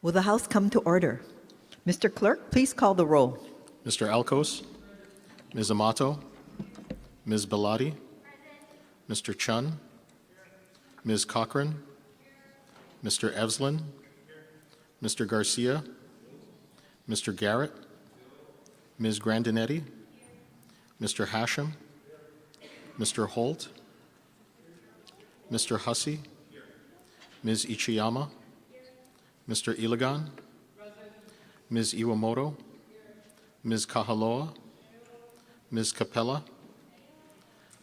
Will the House come to order? Mr. Clerk, please call the roll. Mr. Alcos, Ms. Amato, Ms. Bellotti, Mr. Chun, Ms. Cochran, Mr. Evslin, Mr. Garcia, Mr. Garrett, Ms. Grandinetti, Mr. Hashem, Mr. Holt, Mr. Hussey, Ms. Ichiyama, Mr. Iligan, Ms. Iwamoto, Ms. Kahaloa, Ms. Capella,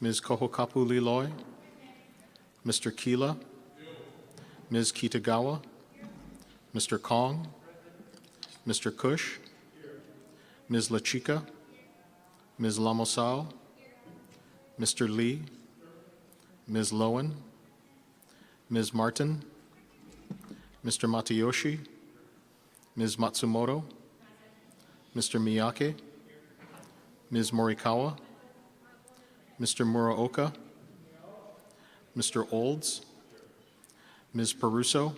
Ms. Kohokapu Liloy, Mr. Kila, Ms. Kitagawa, Mr. Kong, Mr. Cush, Ms. Lachika, Ms. Lamosao, Mr. Lee, Ms. Lowen, Ms. Martin, Mr. Matayoshi, Ms. Matsumoto, Mr. Miyake, Ms. Morikawa, Mr. Muraoka, Mr. Olds, Ms. Peruso,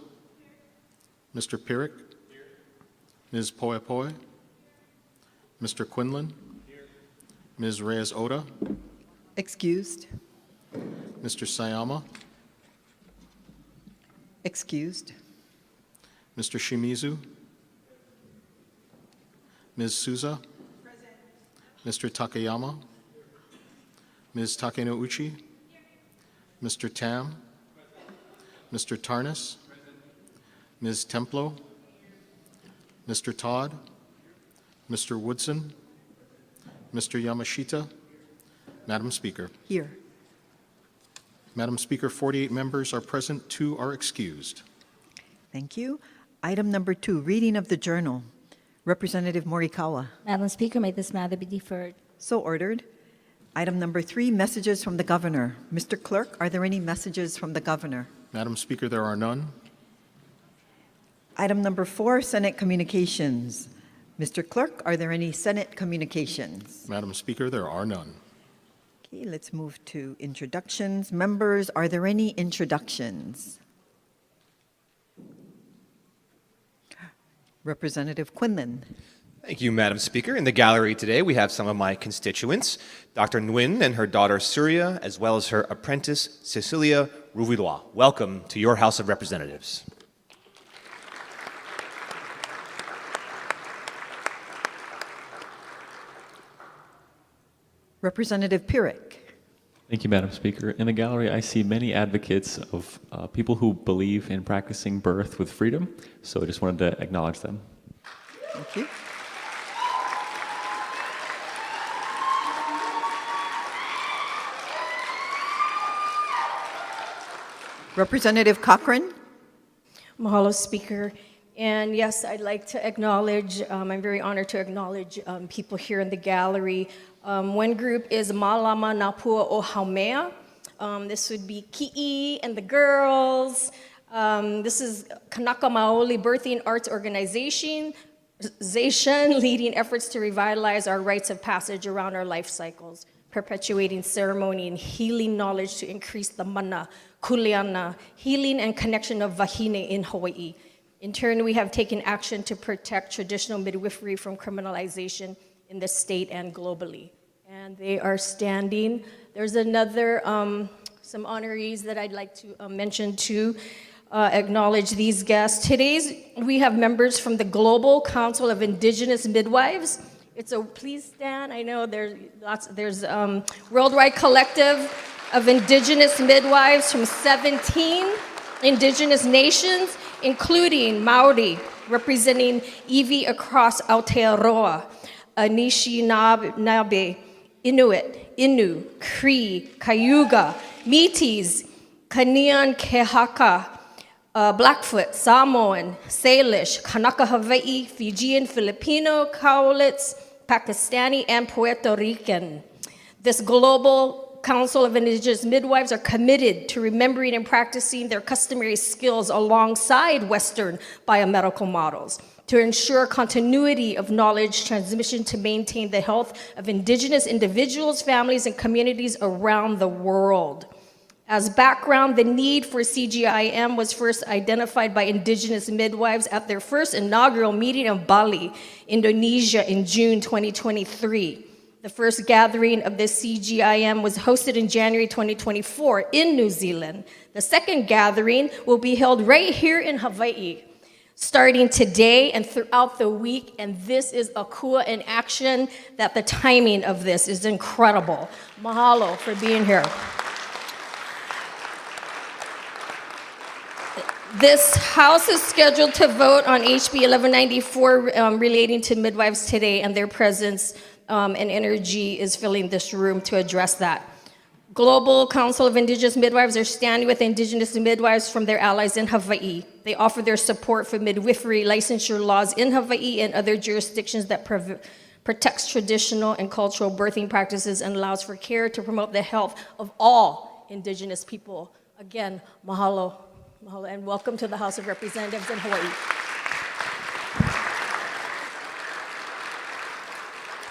Mr. Pirik, Ms. Poepoe, Mr. Quinlan, Ms. Reyes Oda, Excused. Mr. Sayama, Excused. Mr. Shimizu, Ms. Souza, Mr. Takayama, Ms. Takenouchi, Mr. Tam, Mr. Tarnas, Ms. Templo, Mr. Todd, Mr. Woodson, Mr. Yamashita. Madam Speaker. Here. Madam Speaker, 48 members are present, 2 are excused. Thank you. Item number 2, reading of the journal. Representative Morikawa. Madam Speaker, may this matter be deferred. So ordered. Item number 3, messages from the governor. Mr. Clerk, are there any messages from the governor? Madam Speaker, there are none. Item number 4, Senate communications. Mr. Clerk, are there any Senate communications? Madam Speaker, there are none. Okay, let's move to introductions. Members, are there any introductions? Representative Quinlan. Thank you, Madam Speaker. In the gallery today, we have some of my constituents, Dr. Nguyen and her daughter Surya, as well as her apprentice Cecilia Rouvillois. Welcome to your House of Representatives. Representative Pirik. Thank you, Madam Speaker. In the gallery, I see many advocates of people who believe in practicing birth with freedom, so I just wanted to acknowledge them. Thank you. Representative Cochran. Mahalo, Speaker. And yes, I'd like to acknowledge, I'm very honored to acknowledge people here in the gallery. One group is Malama Napua o Haumea. This would be Ki'i and the girls. This is Kanaka Maoli Birthing Arts Organization, leading efforts to revitalize our rites of passage around our life cycles, perpetuating ceremony and healing knowledge to increase the mana, kuleana, healing and connection of wahine in Hawaii. In turn, we have taken action to protect traditional midwifery from criminalization in the state and globally. And they are standing. There's another, some honorees that I'd like to mention to acknowledge these guests. Today, we have members from the Global Council of Indigenous Midwives. Please stand. I know there's Worldwide Collective of Indigenous Midwives from 17 indigenous nations, including Maori, representing Iwi across Aotearoa, Anishinaabe, Inuit, Innu, Cree, Cayuga, Métis, Kanian Kehaka, Blackfoot, Samoan, Salish, Kanaka Hawaii, Fijian, Filipino, Cowlitz, Pakistani, and Puerto Rican. This global Council of Indigenous Midwives are committed to remembering and practicing their customary skills alongside Western biomedical models to ensure continuity of knowledge transmission to maintain the health of Indigenous individuals, families, and communities around the world. As background, the need for CGIM was first identified by indigenous midwives at their first inaugural meeting in Bali, Indonesia in June 2023. The first gathering of the CGIM was hosted in January 2024 in New Zealand. The second gathering will be held right here in Hawaii, starting today and throughout the week, and this is a kua in action that the timing of this is incredible. Mahalo for being here. This House is scheduled to vote on HB 1194 relating to midwives today, and their presence and energy is filling this room to address that. Global Council of Indigenous Midwives are standing with Indigenous midwives from their allies in Hawaii. They offer their support for midwifery licensure laws in Hawaii and other jurisdictions that protects traditional and cultural birthing practices and allows for care to promote the health of all Indigenous people. Again, mahalo. Mahalo, and welcome to the House of Representatives in Hawaii.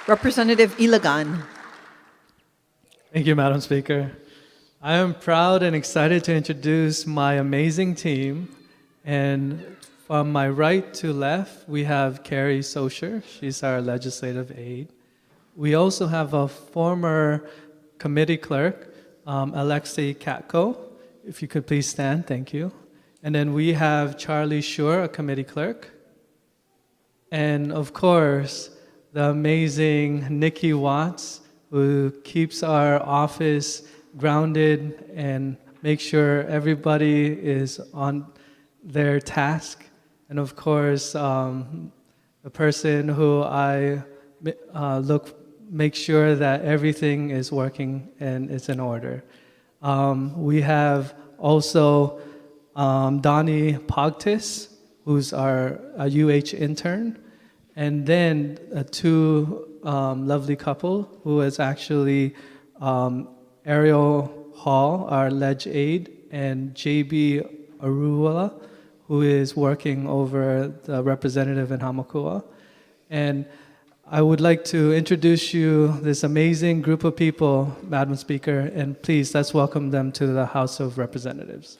Representative Ilagan. Thank you, Madam Speaker. I am proud and excited to introduce my amazing team. And from my right to left, we have Carrie Socher. She's our legislative aide. We also have a former committee clerk, Alexei Katko. If you could please stand, thank you. And then we have Charlie Shore, a committee clerk. And of course, the amazing Nikki Watts, who keeps our office grounded and makes sure everybody is on their task. And of course, the person who I make sure that everything is working and is in order. We have also Donnie Pogtis, who's our UH intern, and then two lovely couple who is actually Ariel Hall, our ledge aide, and JB Arula, who is working over the representative in Hamakua. And I would like to introduce you this amazing group of people, Madam Speaker, and please let's welcome them to the House of Representatives.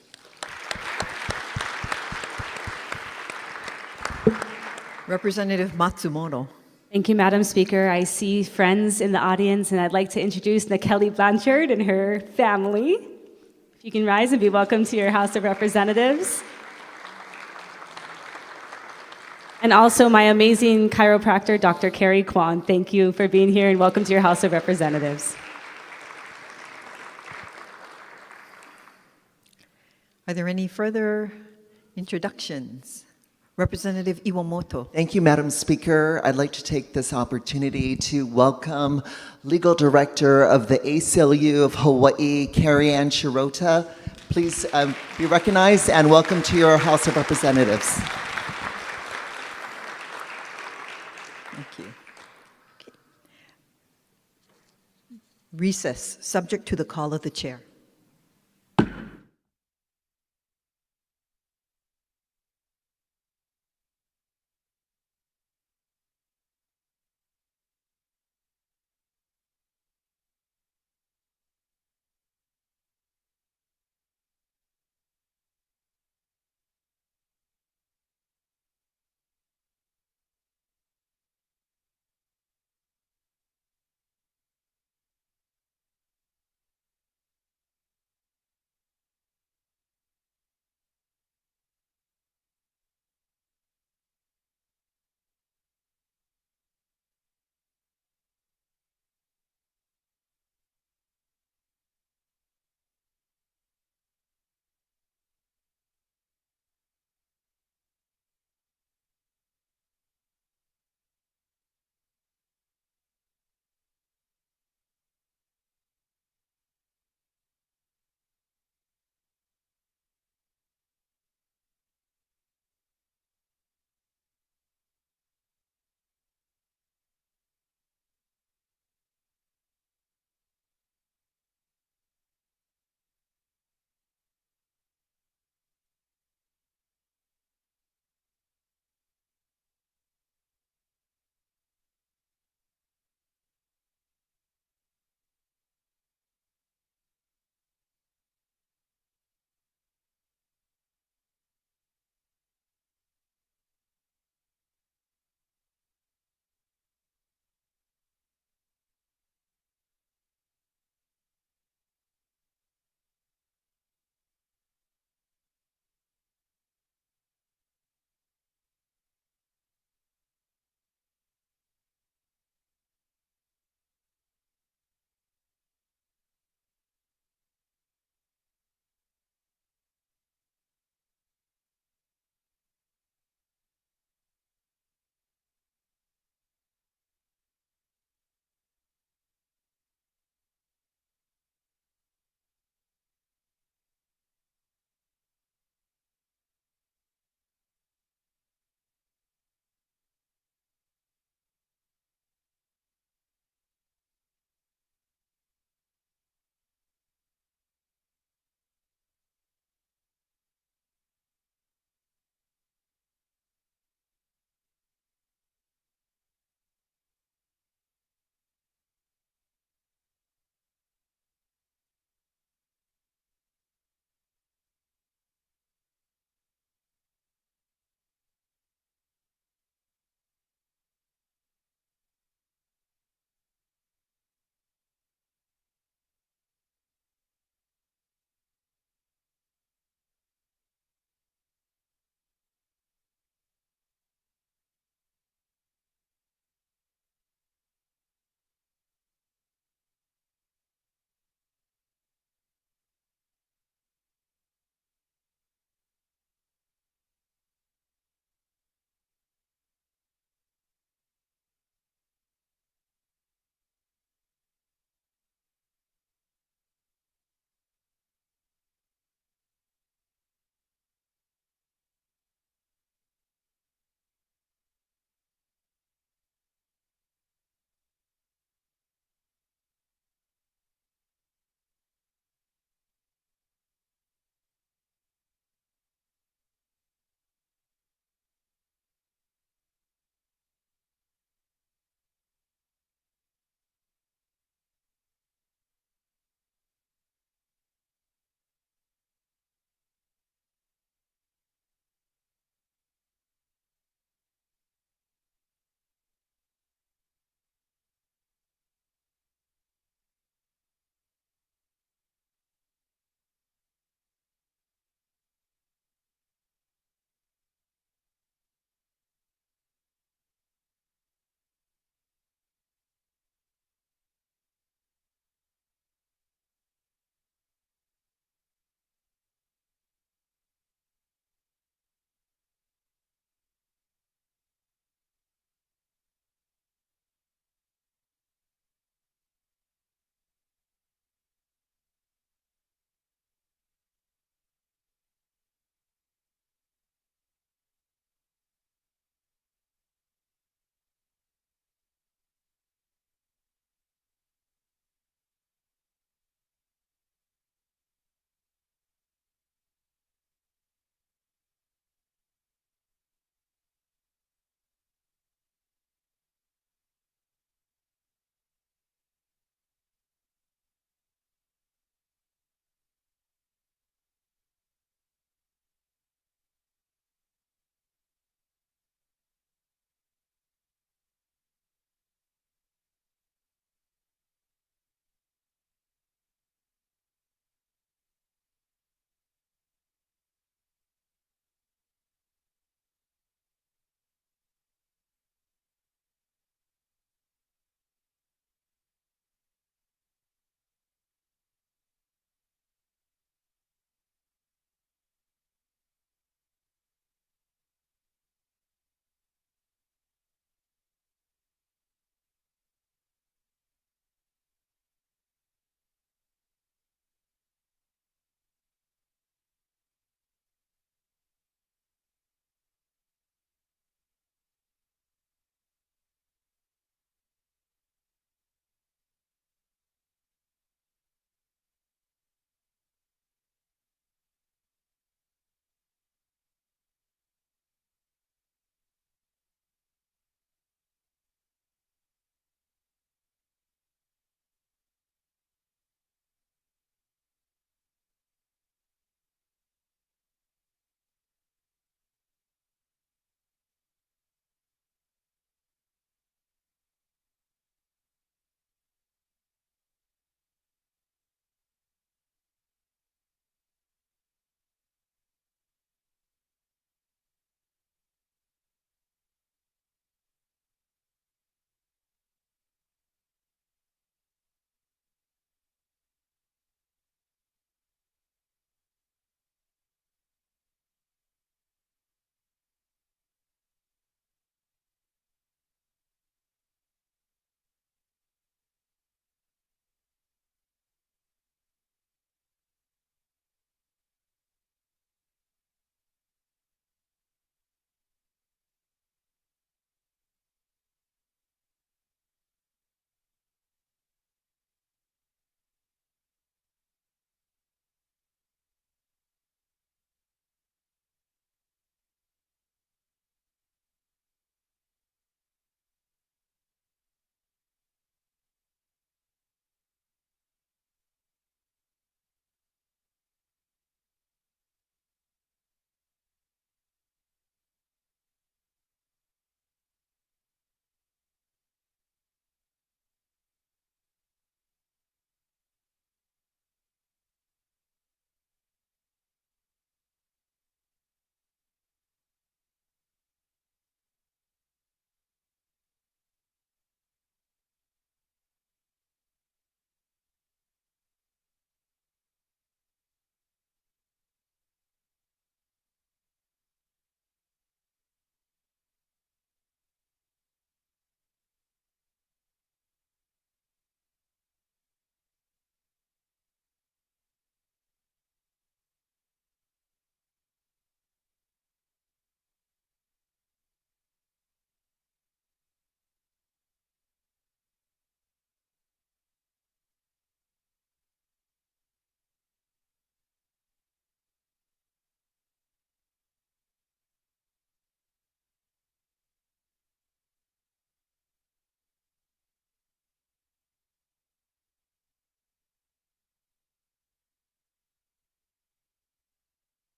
Representative Matsumoto. Thank you, Madam Speaker. I see friends in the audience, and I'd like to introduce Kelly Blanchard and her family. If you can rise and be welcome to your House of Representatives. And also my amazing chiropractor, Dr. Carrie Kwan. Thank you for being here, and welcome to your House of Representatives. Are there any further introductions? Representative Iwamoto. Thank you, Madam Speaker. I'd like to take this opportunity to welcome Legal Director of the ACLU of Hawaii, Carrie Ann Shirota. Please be recognized and welcome to your House of Representatives. Thank you. Okay. Recess, subject to the call of the chair.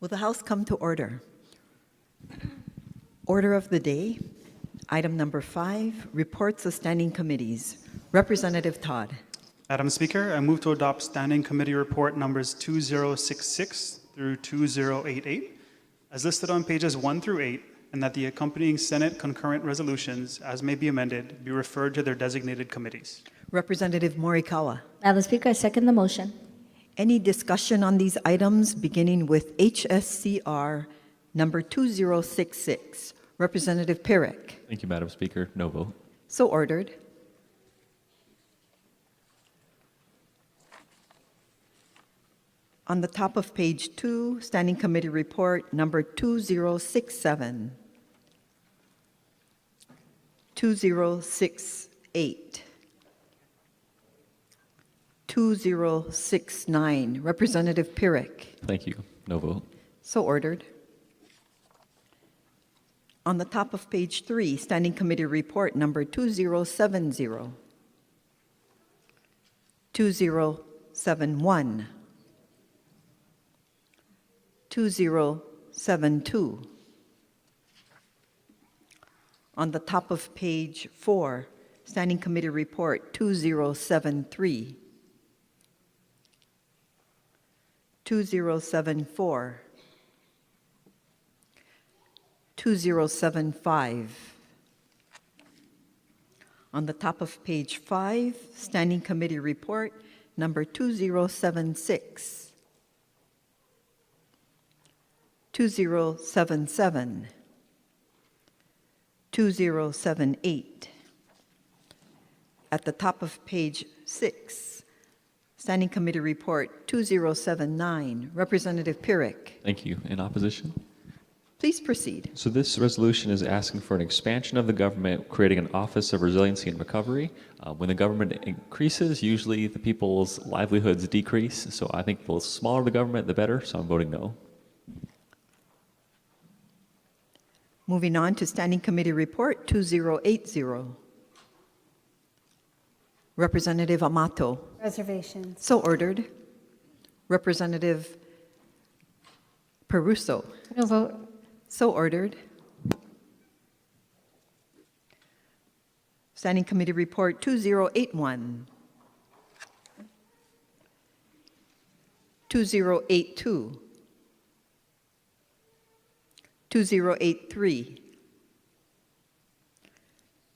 Will the House come to order? Order of the day, item number 5, reports of standing committees. Representative Todd. Madam Speaker, I move to adopt Standing Committee Report numbers 2066 through 2088 as listed on pages 1 through 8, and that the accompanying Senate concurrent resolutions, as may be amended, be referred to their designated committees. Representative Morikawa. Madam Speaker, I second the motion. Any discussion on these items beginning with HSCR number 2066? Representative Pirek. Thank you, Madam Speaker. No vote. So ordered. On the top of page 2, Standing Committee Report number 2067. 2068. 2069. Representative Pirek. Thank you. No vote. So ordered. On the top of page 3, Standing Committee Report number 2070. 2071. 2072. On the top of page 4, Standing Committee Report 2073. 2074. 2075. On the top of page 5, Standing Committee Report number 2076. 2077. 2078. At the top of page 6, Standing Committee Report 2079. Representative Pirek. Thank you. In opposition? Please proceed. So this resolution is asking for an expansion of the government, creating an Office of Resiliency and Recovery. When the government increases, usually the people's livelihoods decrease. So I think the smaller the government, the better. So I'm voting no. Moving on to Standing Committee Report 2080. Representative Amato. Reservations. So ordered. Representative Peruso. No vote. So ordered. Standing Committee Report 2081. 2082. 2083.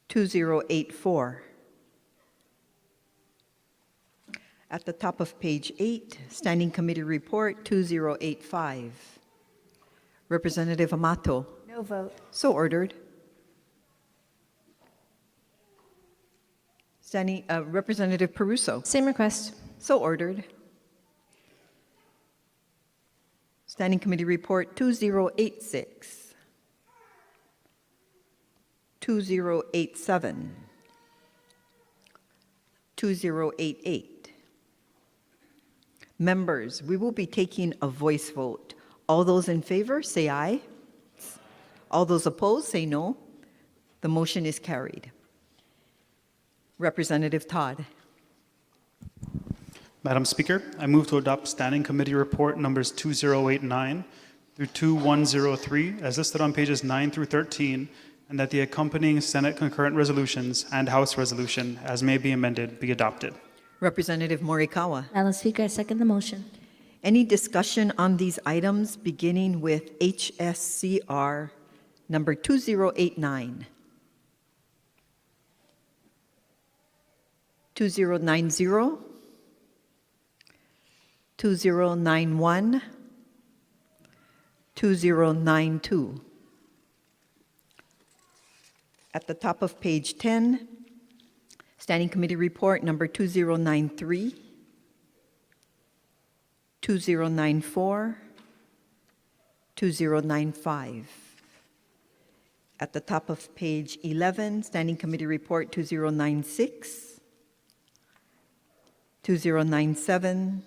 2084. At the top of page 8, Standing Committee Report 2085. Representative Amato. No vote. So ordered. Representative Peruso. Same request. So ordered. Standing Committee Report 2086. 2087. 2088. Members, we will be taking a voice vote. All those in favor, say aye. All those opposed, say no. The motion is carried. Representative Todd. Madam Speaker, I move to adopt Standing Committee Report numbers 2089 through 2103 as listed on pages 9 through 13, and that the accompanying Senate concurrent resolutions and House resolution, as may be amended, be adopted. Representative Morikawa. Madam Speaker, I second the motion. Any discussion on these items beginning with HSCR number 2089? 2090? 2091? 2092? At the top of page 10, Standing Committee Report number 2093, 2094, 2095. At the top of page 11, Standing Committee Report 2096, 2097,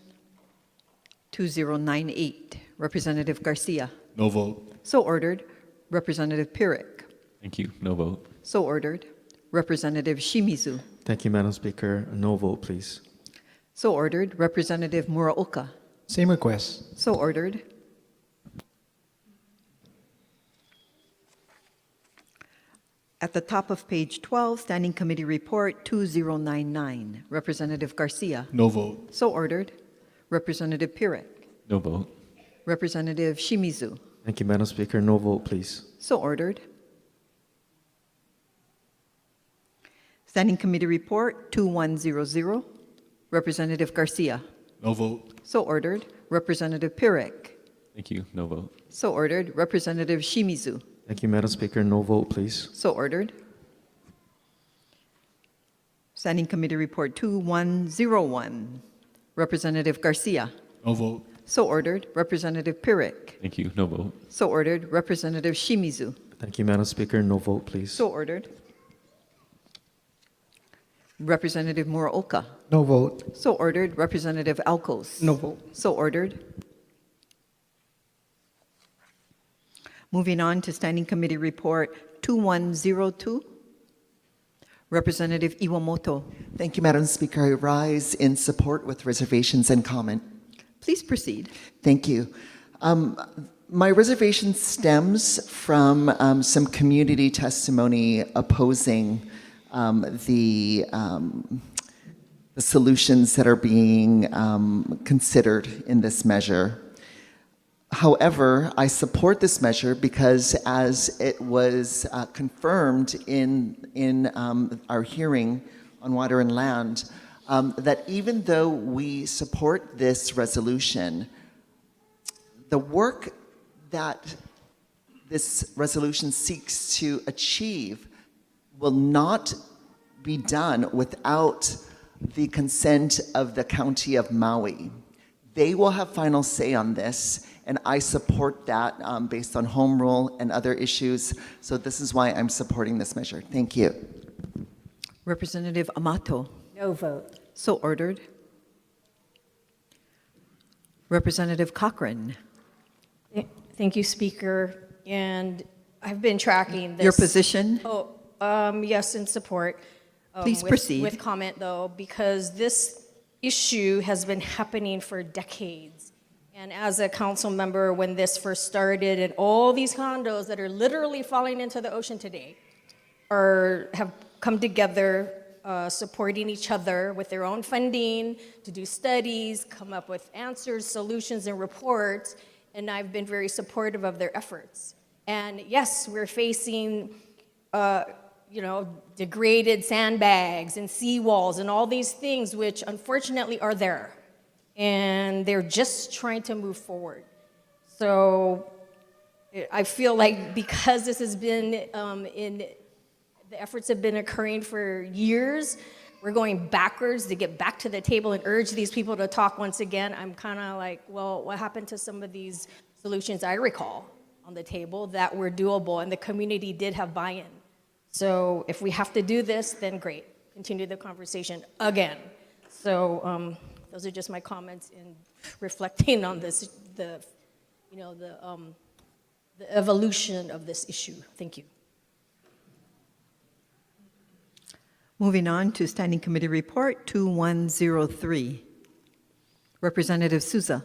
2098. Representative Garcia. No vote. So ordered. Representative Pirek. Thank you. No vote. So ordered. Representative Shimizu. Thank you, Madam Speaker. No vote, please. So ordered. Representative Muraoka. Same request. So ordered. At the top of page 12, Standing Committee Report 2099. Representative Garcia. No vote. So ordered. Representative Pirek. No vote. Representative Shimizu. Thank you, Madam Speaker. No vote, please. So ordered. Standing Committee Report 2100. Representative Garcia. No vote. So ordered. Representative Pirek. Thank you. No vote. So ordered. Representative Shimizu. Thank you, Madam Speaker. No vote, please. So ordered. Standing Committee Report 2101. Representative Garcia. No vote. So ordered. Representative Pirek. Thank you. No vote. So ordered. Representative Shimizu. Thank you, Madam Speaker. No vote, please. So ordered. Representative Muraoka. No vote. So ordered. Representative Alcos. No vote. So ordered. Moving on to Standing Committee Report 2102. Representative Iwamoto. Thank you, Madam Speaker. I rise in support with reservations and comment. Please proceed. Thank you. My reservation stems from some community testimony opposing the solutions that are being considered in this measure. However, I support this measure because, as it was confirmed in our hearing on water and land, that even though we support this resolution, the work that this resolution seeks to achieve will not be done without the consent of the County of Maui. They will have final say on this, and I support that based on home rule and other issues. So this is why I'm supporting this measure. Thank you. Representative Amato. No vote. So ordered. Representative Cochran. Thank you, Speaker. And I've been tracking this. Your position? Yes, in support. Please proceed. With comment, though, because this issue has been happening for decades. And as a council member, when this first started, and all these condos that are literally falling into the ocean today have come together, supporting each other with their own funding to do studies, come up with answers, solutions, and reports. And I've been very supportive of their efforts. And yes, we're facing degraded sandbags and seawalls and all these things which unfortunately are there. And they're just trying to move forward. So I feel like because this has been the efforts have been occurring for years, we're going backwards to get back to the table and urge these people to talk once again. I'm kind of like, well, what happened to some of these solutions I recall on the table that were doable and the community did have buy-in? So if we have to do this, then great. Continue the conversation again. So those are just my comments in reflecting on this, the evolution of this issue. Thank you. Moving on to Standing Committee Report 2103. Representative Souza.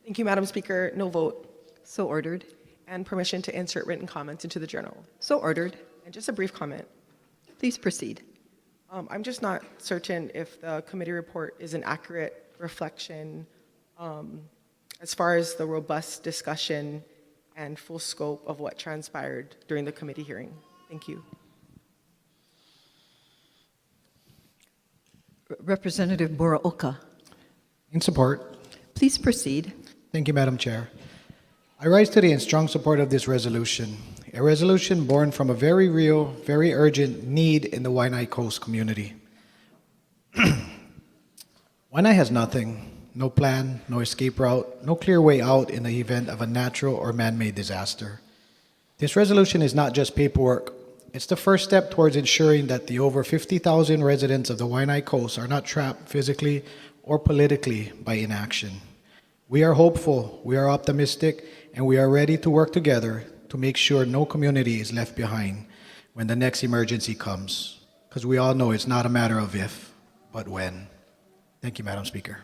Thank you, Madam Speaker. No vote. So ordered. And permission to insert written comments into the journal. So ordered. And just a brief comment. Please proceed. I'm just not certain if the committee report is an accurate reflection as far as the robust discussion and full scope of what transpired during the committee hearing. Thank you. Representative Muraoka. In support. Please proceed. Thank you, Madam Chair. I rise today in strong support of this resolution, a resolution born from a very real, very urgent need in the Waianae Coast community. Waianae has nothing, no plan, no escape route, no clear way out in the event of a natural or man-made disaster. This resolution is not just paperwork. It's the first step towards ensuring that the over 50,000 residents of the Waianae Coast are not trapped physically or politically by inaction. We are hopeful, we are optimistic, and we are ready to work together to make sure no community is left behind when the next emergency comes. Because we all know it's not a matter of if, but when. Thank you, Madam Speaker.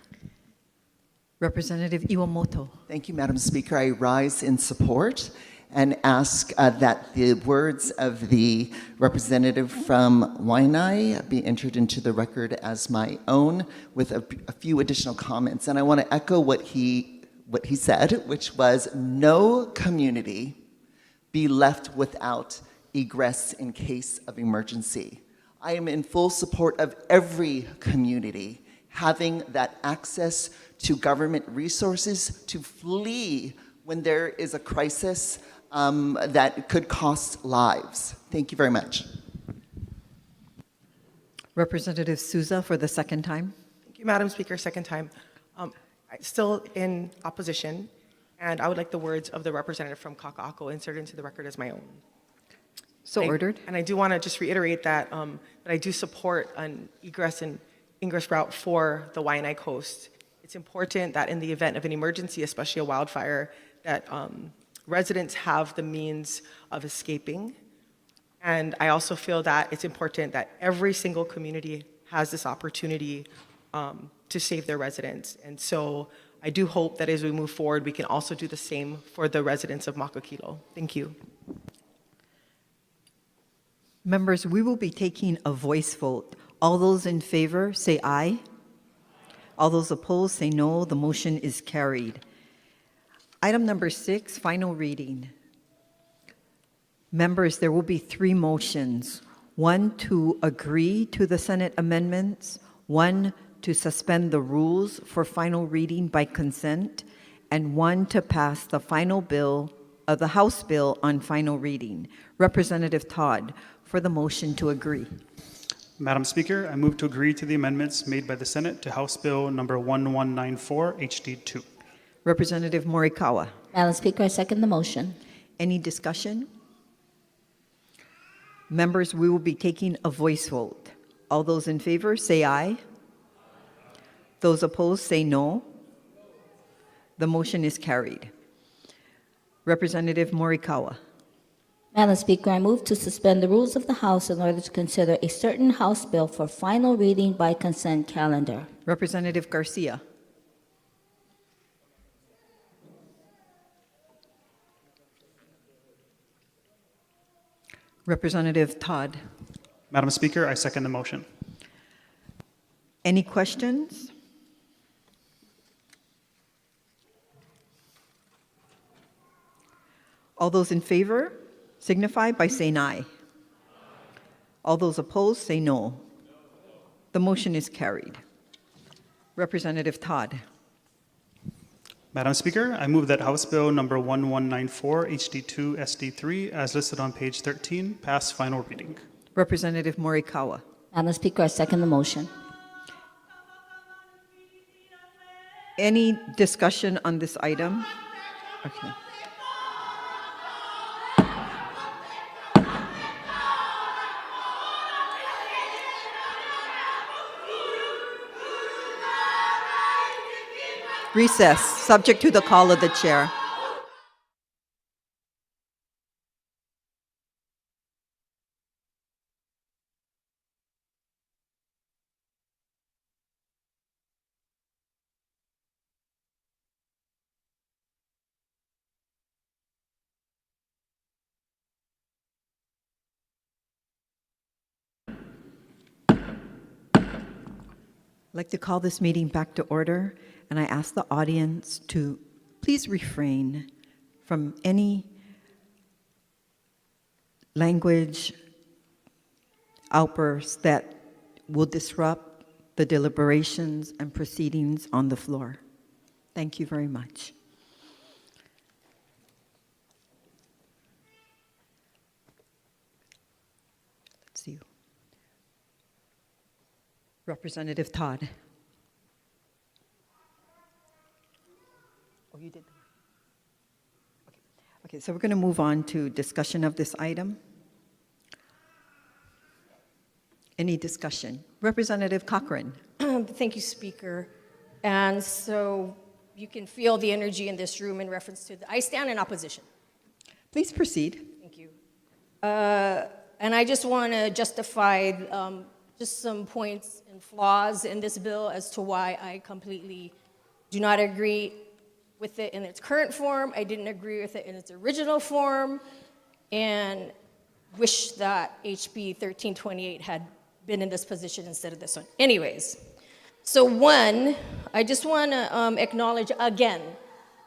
Representative Iwamoto. Thank you, Madam Speaker. I rise in support. and ask that the words of the representative from Waianae be entered into the record as my own with a few additional comments. And I want to echo what he said, which was no community be left without egress in case of emergency. I am in full support of every community having that access to government resources to flee when there is a crisis that could cost lives. Thank you very much. Representative Souza for the second time. Thank you, Madam Speaker, second time. Still in opposition, and I would like the words of the representative from Kaka'ako inserted into the record as my own. So ordered. And I do want to just reiterate that I do support an egress and ingress route for the Waianae Coast. It's important that in the event of an emergency, especially a wildfire, that residents have the means of escaping. And I also feel that it's important that every single community has this opportunity to save their residents. And so I do hope that as we move forward, we can also do the same for the residents of Makakilo. Thank you. Members, we will be taking a voice vote. All those in favor, say aye. All those opposed, say no. The motion is carried. Item number 6, final reading. Members, there will be 3 motions. 1 to agree to the Senate amendments, 1 to suspend the rules for final reading by consent, and 1 to pass the final bill of the House bill on final reading. Representative Todd, for the motion to agree. Madam Speaker, I move to agree to the amendments made by the Senate to House Bill number 1194, HD2. Representative Morikawa. Madam Speaker, I second the motion. Any discussion? Members, we will be taking a voice vote. All those in favor, say aye. Those opposed, say no. The motion is carried. Representative Morikawa. Madam Speaker, I move to suspend the rules of the House in order to consider a certain House bill for final reading by consent calendar. Representative Garcia. Representative Todd. Madam Speaker, I second the motion. Any questions? All those in favor signify by saying aye. All those opposed say no. The motion is carried. Representative Todd. Madam Speaker, I move that House Bill number 1194, HD2, SD3, as listed on page 13, pass final reading. Representative Morikawa. Madam Speaker, I second the motion. Any discussion on this item? Okay. Recess, subject to the call of the chair. I'd like to call this meeting back to order, and I ask the audience to please refrain from any language outbursts that will disrupt the deliberations and proceedings on the floor. Thank you very much. Let's see. Representative Todd. Oh, you did. Okay, so we're going to move on to discussion of this item. Any discussion? Representative Cochran. Thank you, Speaker. And so you can feel the energy in this room in reference to I stand in opposition. Please proceed. Thank you. And I just want to justify just some points and flaws in this bill as to why I completely do not agree with it in its current form. I didn't agree with it in its original form, and wish that HB 1328 had been in this position instead of this one. Anyways, so one, I just want to acknowledge again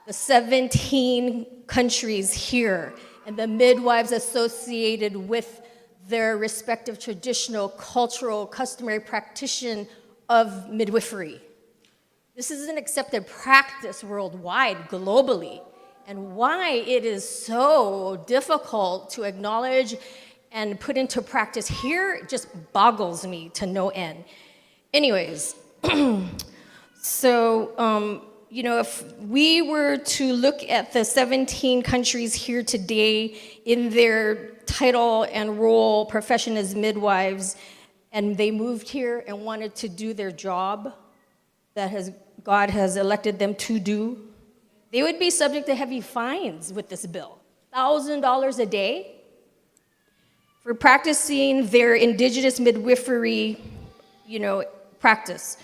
the 17 countries here and the midwives associated with their respective traditional, cultural, customary practice of midwifery. This is an accepted practice worldwide, globally, and why it is so difficult to acknowledge and put into practice here just boggles me to no end. Anyways, so, you know, if we were to look at the 17 countries here today in their title and role, profession as midwives, and they moved here and wanted to do their job that God has elected them to do, they would be subject to heavy fines with this bill. $1,000 a day for practicing their indigenous midwifery, you know, practice.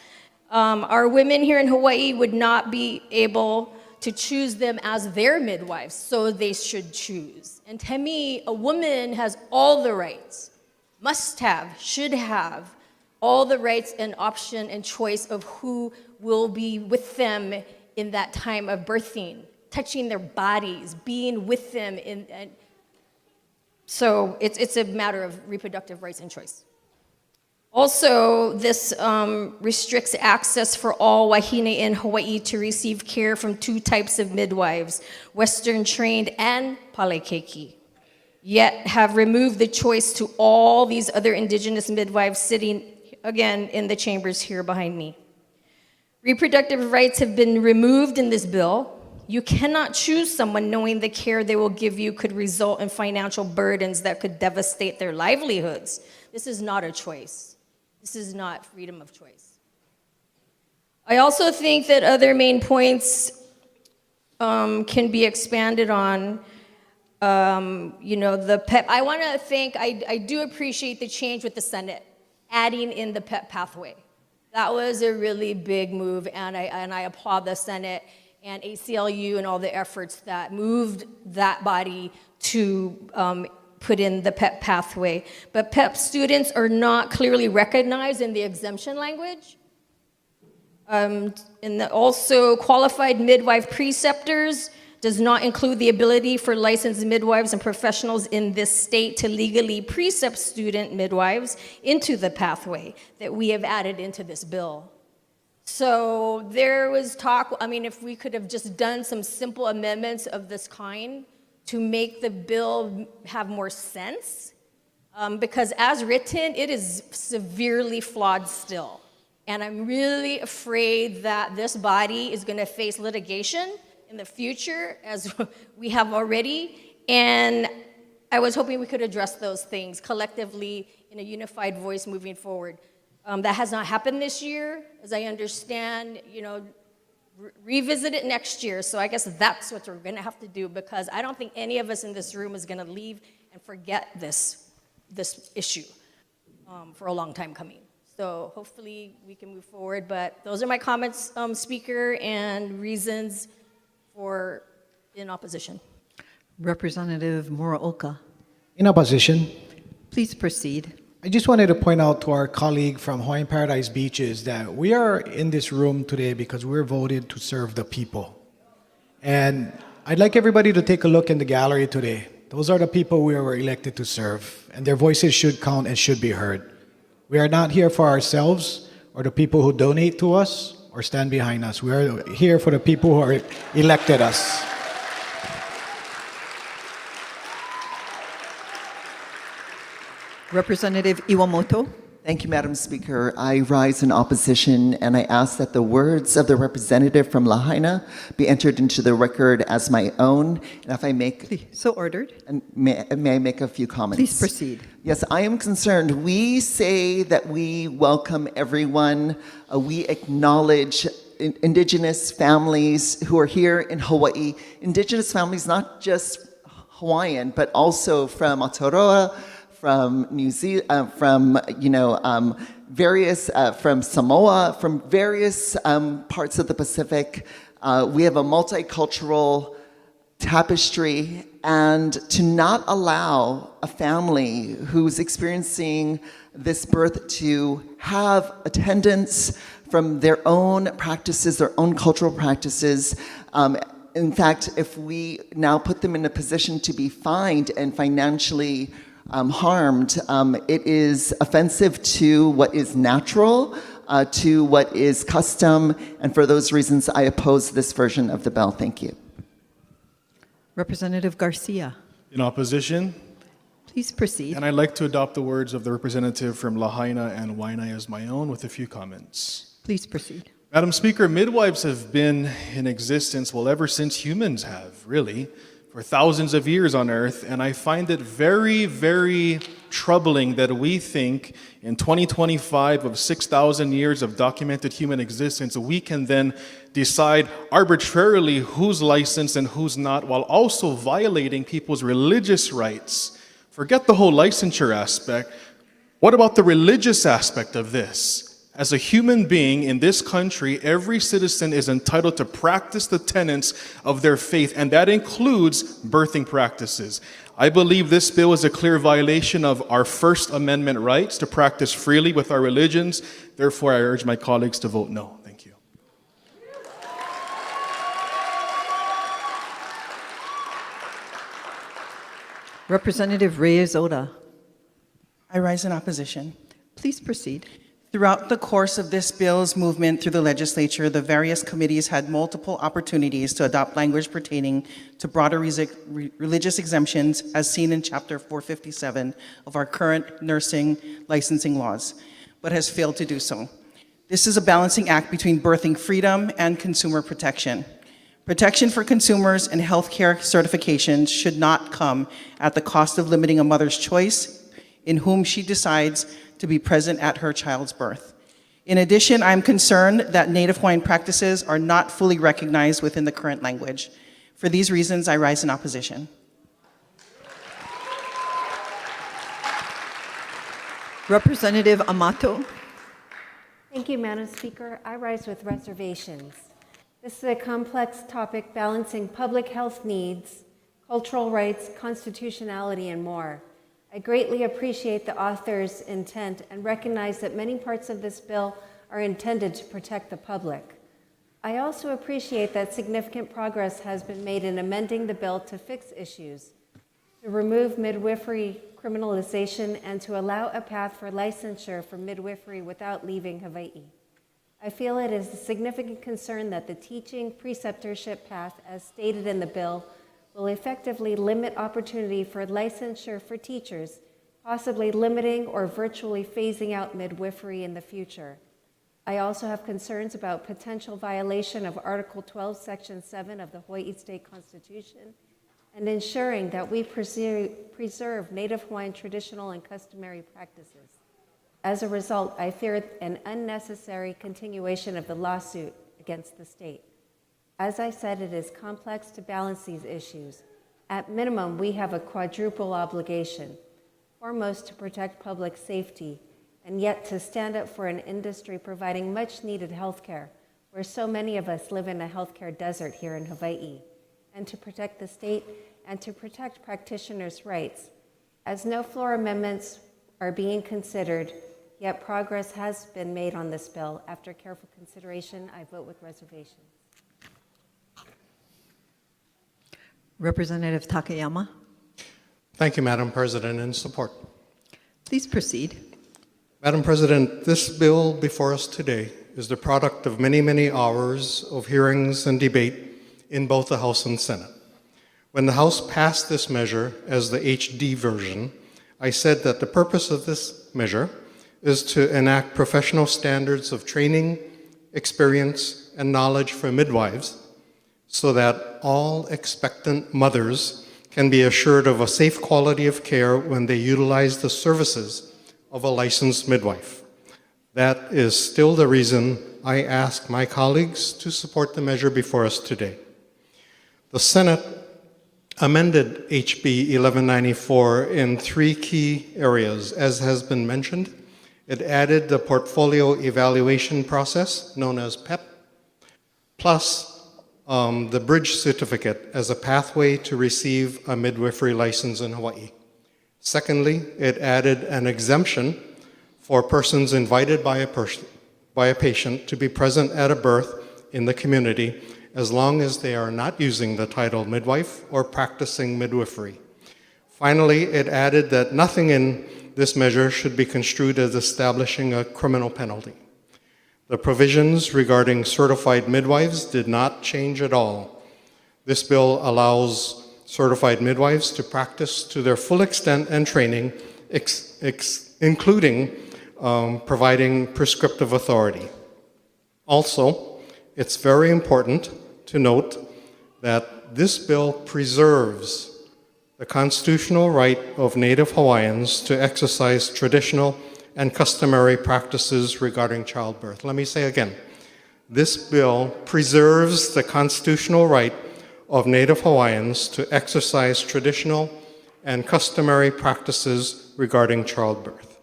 Our women here in Hawaii would not be able to choose them as their midwives, so they should choose. And to me, a woman has all the rights, must have, should have, all the rights and option and choice of who will be with them in that time of birthing, touching their bodies, being with them so it's a matter of reproductive rights and choice. Also, this restricts access for all wahine in Hawaii to receive care from two types of midwives, Western trained and palekeki, yet have removed the choice to all these other indigenous midwives sitting, again, in the chambers here behind me. Reproductive rights have been removed in this bill. You cannot choose someone knowing the care they will give you could result in financial burdens that could devastate their livelihoods. This is not a choice. This is not freedom of choice. I also think that other main points can be expanded on. You know, the PEP. I want to thank, I do appreciate the change with the Senate, adding in the PEP pathway. That was a really big move, and I applaud the Senate and ACLU and all the efforts that moved that body to put in the PEP pathway. But PEP students are not clearly recognized in the exemption language. Also, qualified midwife preceptors does not include the ability for licensed midwives and professionals in this state to legally precept student midwives into the pathway that we have added into this bill. So there was talk, I mean, if we could have just done some simple amendments of this kind to make the bill have more sense, because as written, it is severely flawed still. And I'm really afraid that this body is gonna face litigation in the future, as we have already, and I was hoping we could address those things collectively in a unified voice moving forward. That has not happened this year, as I understand, you know, revisit it next year, so I guess that's what we're gonna have to do, because I don't think any of us in this room is gonna leave and forget this issue for a long time coming. So hopefully we can move forward, but those are my comments, Speaker, and reasons for in opposition. Representative Muraoka, In opposition, please proceed. I just wanted to point out to our colleague from Hawaiian Paradise Beaches that we are in this room today because we're voted to serve the people. And I'd like everybody to take a look in the gallery today. Those are the people we were elected to serve, and their voices should count and should be heard. We are not here for ourselves or the people who donate to us or stand behind us. We are here for the people who are elected us. Representative Iwamoto. Thank you, Madam Speaker. I rise in opposition, and I ask that the words of the representative from Lahaina be entered into the record as my own. And if I make... So ordered. And may I make a few comments? Please proceed. Yes, I am concerned. We say that we welcome everyone. We acknowledge indigenous families who are here in Hawaii. Indigenous families, not just Hawaiian, but also from Aotearoa, from New Zealand, from various, from Samoa, from various parts of the Pacific. We have a multicultural tapestry, and to not allow a family who's experiencing this birth to have attendance from their own practices, their own cultural practices. In fact, if we now put them in a position to be fined and financially harmed, it is offensive to what is natural, to what is custom, and for those reasons, I oppose this version of the bill. Thank you. Representative Garcia, In opposition, please proceed. and I'd like to adopt the words of the representative from Lahaina and Waianae as my own with a few comments. Please proceed. Madam Speaker, midwives have been in existence, well, ever since humans have, really, for thousands of years on Earth, and I find it very, very troubling that we think in 2025 of 6,000 years of documented human existence, we can then decide arbitrarily who's licensed and who's not, while also violating people's religious rights. Forget the whole licensure aspect. What about the religious aspect of this? As a human being in this country, every citizen is entitled to practice the tenets of their faith, and that includes birthing practices. I believe this bill is a clear violation of our First Amendment rights to practice freely with our religions. Therefore, I urge my colleagues to vote no. Thank you. Representative Reyes-Oda, I rise in opposition. please proceed. Throughout the course of this bill's movement through the legislature, the various committees had multiple opportunities to adopt language pertaining to broader religious exemptions as seen in Chapter 457 of our current nursing licensing laws, but has failed to do so. This is a balancing act between birthing freedom and consumer protection. Protection for consumers and healthcare certifications should not come at the cost of limiting a mother's choice in whom she decides to be present at her child's birth. In addition, I am concerned that Native Hawaiian practices are not fully recognized within the current language. For these reasons, I rise in opposition. Representative Amato, Thank you, Madam Speaker. I rise with reservations. This is a complex topic balancing public health needs, cultural rights, constitutionality, and more. I greatly appreciate the author's intent and recognize that many parts of this bill are intended to protect the public. I also appreciate that significant progress has been made in amending the bill to fix issues, to remove midwifery criminalization, and to allow a path for licensure for midwifery without leaving Hawaii. I feel it is a significant concern that the teaching preceptorship path, as stated in the bill, will effectively limit opportunity for licensure for teachers, possibly limiting or virtually phasing out midwifery in the future. I also have concerns about potential violation of Article 12, Section 7 of the Hawaii State Constitution, and ensuring that we preserve Native Hawaiian traditional and customary practices. As a result, I fear an unnecessary continuation of the lawsuit against the state. As I said, it is complex to balance these issues. At minimum, we have a quadruple obligation. Foremost, to protect public safety, and yet to stand up for an industry providing much needed health care, where so many of us live in a healthcare desert here in Hawaii, and to protect the state and to protect practitioners' rights. As no floor amendments are being considered, yet progress has been made on this bill. After careful consideration, I vote with reservation. Representative Takayama, Thank you, Madam President. In support. please proceed. Madam President, this bill before us today is the product of many, many hours of hearings and debate in both the House and Senate. When the House passed this measure as the HD version, I said that the purpose of this measure is to enact professional standards of training, experience, and knowledge for midwives so that all expectant mothers can be assured of a safe quality of care when they utilize the services of a licensed midwife. That is still the reason I ask my colleagues to support the measure before us today. The Senate amended HB 1194 in 3 key areas. As has been mentioned, it added the portfolio evaluation process, known as PEP, plus the bridge certificate as a pathway to receive a midwifery license in Hawaii. Secondly, it added an exemption for persons invited by a patient to be present at a birth in the community as long as they are not using the title midwife or practicing midwifery. Finally, it added that nothing in this measure should be construed as establishing a criminal penalty. The provisions regarding certified midwives did not change at all. This bill allows certified midwives to practice to their full extent and training, including providing prescriptive authority. Also, it's very important to note that this bill preserves the constitutional right of Native Hawaiians to exercise traditional and customary practices regarding childbirth. Let me say again, this bill preserves the constitutional right of Native Hawaiians to exercise traditional and customary practices regarding childbirth.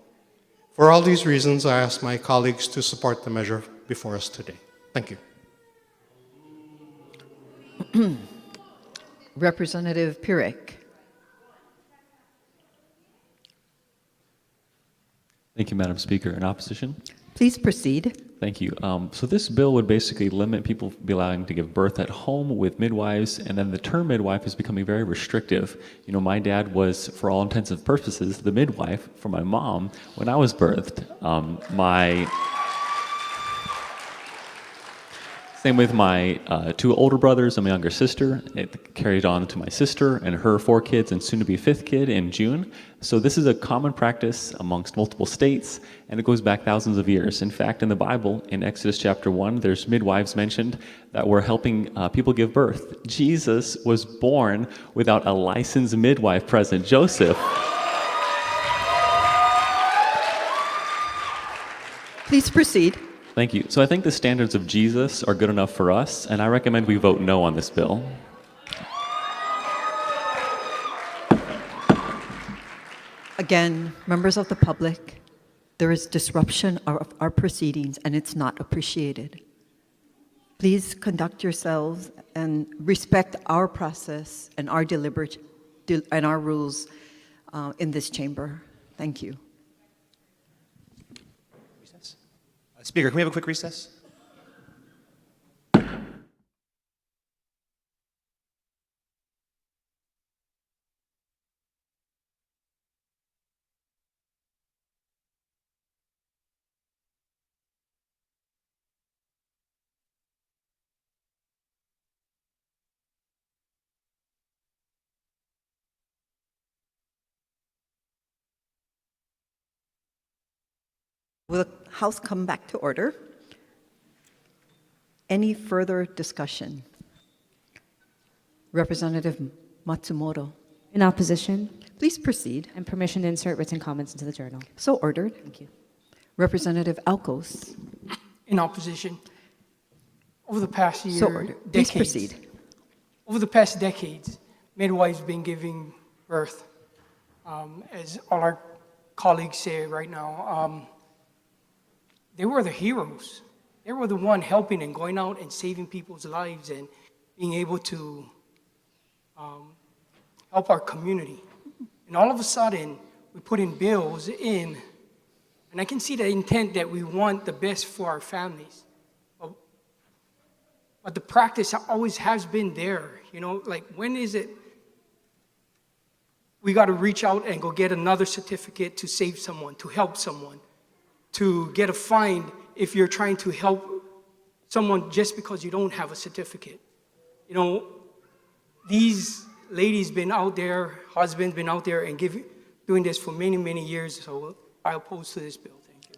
For all these reasons, I ask my colleagues to support the measure before us today. Thank you. Representative Pirik. Thank you, Madam Speaker. In opposition? Please proceed. Thank you. So this bill would basically limit people be allowing to give birth at home with midwives, and then the term midwife is becoming very restrictive. You know, my dad was, for all intents and purposes, the midwife for my mom when I was birthed. Same with my two older brothers and my younger sister. It carried on to my sister and her 4 kids and soon to be 5th kid in June. So this is a common practice amongst multiple states, and it goes back thousands of years. In fact, in the Bible, in Exodus chapter 1, there's midwives mentioned that were helping people give birth. Jesus was born without a licensed midwife present, Joseph. Please proceed. Thank you. So I think the standards of Jesus are good enough for us, and I recommend we vote no on this bill. Again, members of the public, there is disruption of our proceedings, and it's not appreciated. Please conduct yourselves and respect our process and our and our rules in this chamber. Thank you. Speaker, can we have a quick recess? Will the House come back to order? Any further discussion? Representative Matsumoto. In opposition? Please proceed. And permission to insert written comments into the journal. So ordered. Thank you. Representative Alkos. In opposition. Over the past year, So ordered. Please decades, proceed. over the past decades, midwives have been giving birth. As all our colleagues say right now, they were the heroes. They were the one helping and going out and saving people's lives and being able to help our community. And all of a sudden, we put in bills in, and I can see the intent that we want the best for our families. But the practice always has been there. You know, like when is it we got to reach out and go get another certificate to save someone, to help someone, to get a fine if you're trying to help someone just because you don't have a certificate. You know, these ladies been out there, husbands been out there and doing this for many, many years, so I oppose to this bill. Thank you.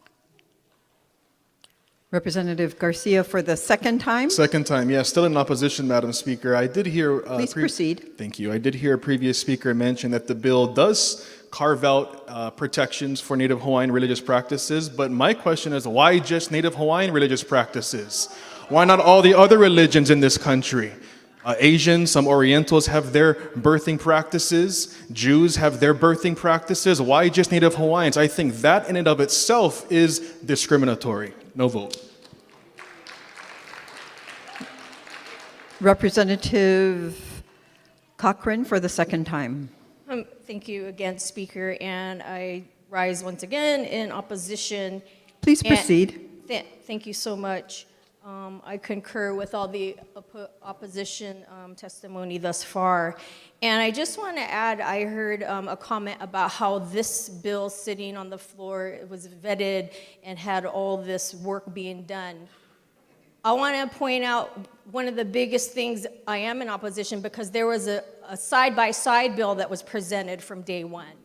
Representative Garcia for the second time. Second time, yeah, still in opposition, Madam Speaker. I did hear... Please proceed. Thank you. I did hear a previous speaker mention that the bill does carve out protections for Native Hawaiian religious practices, but my question is, why just Native Hawaiian religious practices? Why not all the other religions in this country? Asians, some Orientals have their birthing practices. Jews have their birthing practices. Why just Native Hawaiians? I think that in and of itself is discriminatory. No vote. Representative Cochran for the second time. Thank you again, Speaker, and I rise once again in opposition. Please And proceed. Thank you so much. I concur with all the opposition testimony thus far. And I just want to add, I heard a comment about how this bill sitting on the floor was vetted and had all this work being done. I want to point out one of the biggest things. I am in opposition because there was a side-by-side bill that was presented from day one.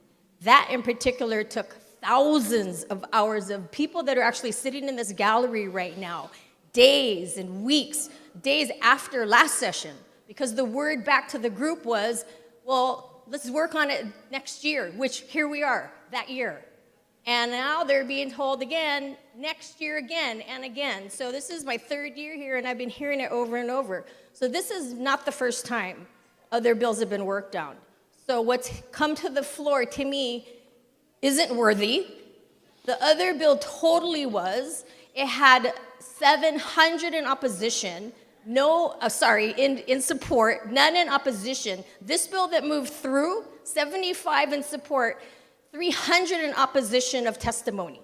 That in particular took thousands of hours of people that are actually sitting in this gallery right now, days and weeks, days after last session, because the word back to the group was, well, let's work on it next year, which here we are, that year. And now they're being told again, next year again and again. So this is my third year here, and I've been hearing it over and over. So this is not the first time other bills have been worked on. So what's come to the floor, to me, isn't worthy. The other bill totally was. It had 700 in opposition, in support, none in opposition. This bill that moved through, 75 in support, 300 in opposition of testimony.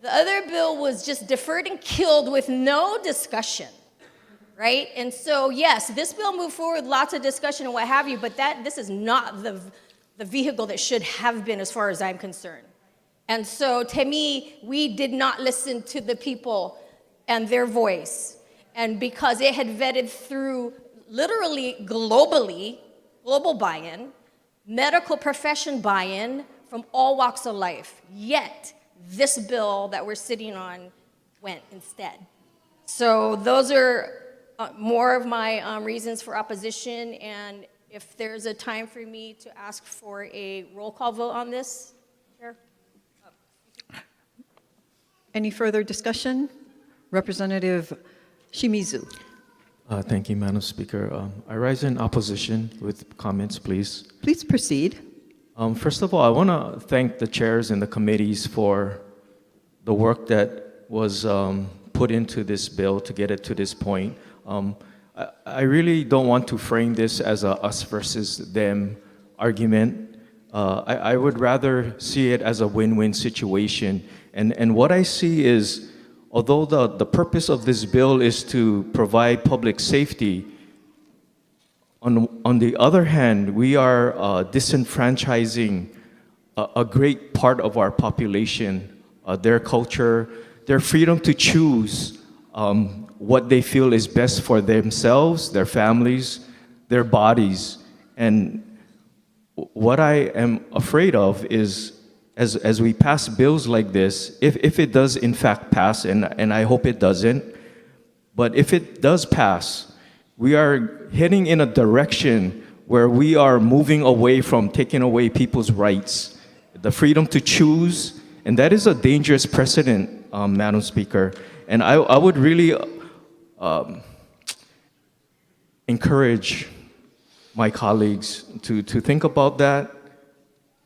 The other bill was just deferred and killed with no discussion, right? And so, yes, this bill moved forward, lots of discussion and what have you, but this is not the vehicle that should have been as far as I'm concerned. And so, to me, we did not listen to the people and their voice. And because it had vetted through literally globally, global buy-in, medical profession buy-in, from all walks of life. Yet, this bill that we're sitting on went instead. So those are more of my reasons for opposition, and if there's a time for me to ask for a roll call vote on this, Chair. Any further discussion? Representative Shimizu. Thank you, Madam Speaker. I rise in opposition with comments, please. Please proceed. First of all, I want to thank the chairs and the committees for the work that was put into this bill to get it to this point. I really don't want to frame this as a us versus them argument. I would rather see it as a win-win situation. And what I see is, although the purpose of this bill is to provide public safety, on the other hand, we are disenfranchising a great part of our population, their culture, their freedom to choose what they feel is best for themselves, their families, their bodies. And what I am afraid of is, as we pass bills like this, if it does in fact pass, and I hope it doesn't, but if it does pass, we are heading in a direction where we are moving away from taking away people's rights, the freedom to choose, and that is a dangerous precedent, Madam Speaker. And I would really encourage my colleagues to think about that,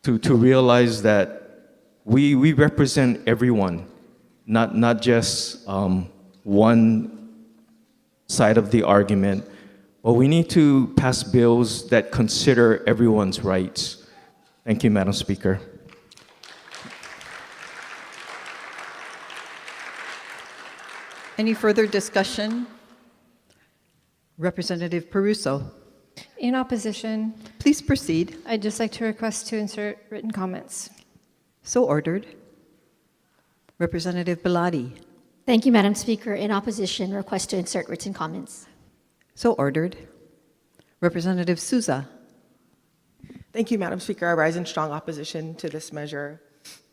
to realize that we represent everyone, not just one side of the argument, but we need to pass bills that consider everyone's rights. Thank you, Madam Speaker. Any further discussion? Representative Peruso. In opposition. Please proceed. I'd just like to request to insert written comments. So ordered. Representative Belatti. Thank you, Madam Speaker. In opposition, request to insert written comments. So ordered. Representative Souza. Thank you, Madam Speaker. I rise in strong opposition to this measure.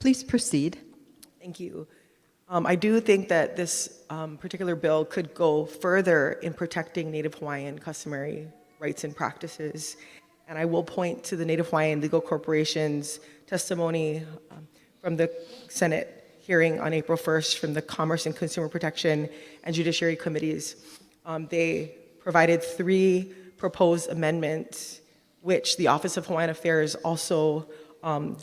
Please proceed. Thank you. I do think that this particular bill could go further in protecting Native Hawaiian customary rights and practices. And I will point to the Native Hawaiian Legal Corporation's testimony from the Senate hearing on April 1st from the Commerce and Consumer Protection and Judiciary Committees. They provided 3 proposed amendments, which the Office of Hawaiian Affairs also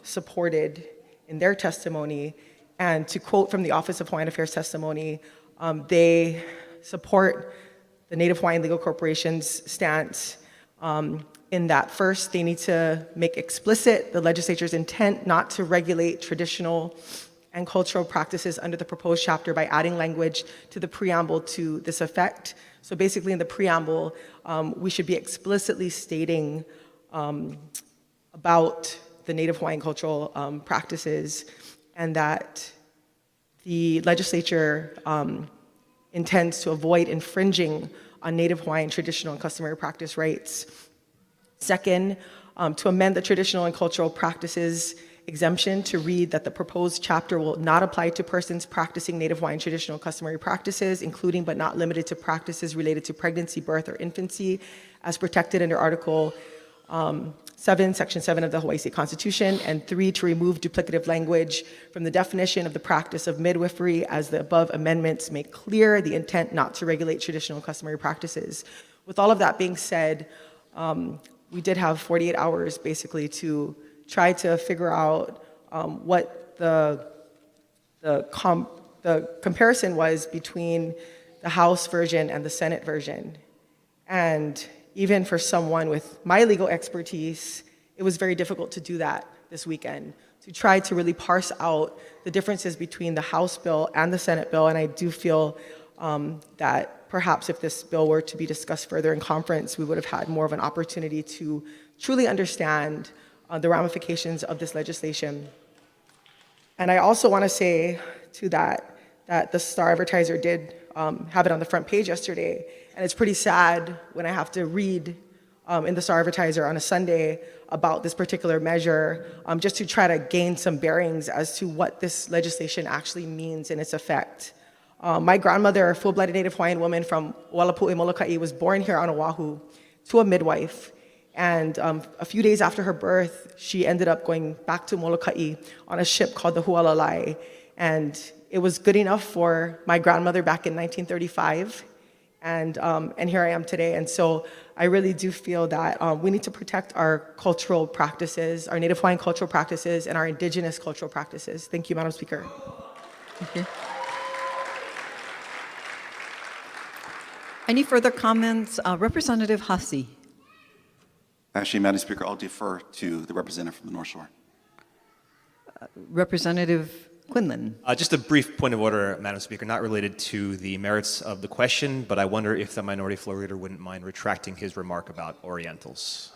supported in their testimony. And to quote from the Office of Hawaiian Affairs testimony, they support the Native Hawaiian Legal Corporation's stance in that first, they need to make explicit the legislature's intent not to regulate traditional and cultural practices under the proposed chapter by adding language to the preamble to this effect. So basically in the preamble, we should be explicitly stating about the Native Hawaiian cultural practices, and that the legislature intends to avoid infringing on Native Hawaiian traditional and customary practice rights. Second, to amend the traditional and cultural practices exemption to read that the proposed chapter will not apply to persons practicing Native Hawaiian traditional and customary practices, including but not limited to practices related to pregnancy, birth, or infancy, as protected under Article 7, Section 7 of the Hawaii State Constitution, and 3, to remove duplicative language from the definition of the practice of midwifery, as the above amendments make clear the intent not to regulate traditional and customary practices. With all of that being said, we did have 48 hours basically to try to figure out what the comparison was between the House version and the Senate version. And even for someone with my legal expertise, it was very difficult to do that this weekend, to try to really parse out the differences between the House bill and the Senate bill. And I do feel that perhaps if this bill were to be discussed further in conference, we would have had more of an opportunity to truly understand the ramifications of this legislation. And I also want to say to that the Star Advertiser did have it on the front page yesterday, and it's pretty sad when I have to read in the Star Advertiser on a Sunday about this particular measure, just to try to gain some bearings as to what this legislation actually means in its effect. My grandmother, a full-blooded Native Hawaiian woman from Walapu'i, Molokai, was born here on Oahu to a midwife. And a few days after her birth, she ended up going back to Molokai on a ship called the Hualalai. And it was good enough for my grandmother back in 1935. And here I am today. And so I really do feel that we need to protect our cultural practices, our Native Hawaiian cultural practices, and our indigenous cultural practices. Thank you, Madam Speaker. Thank you. Any further comments? Representative Hussey. Actually, Madam Speaker, I'll defer to the representative from the North Shore. Representative Quinlan. Just a brief point of order, Madam Speaker, not related to the merits of the question, but I wonder if the minority floor leader wouldn't mind retracting his remark about Orientals.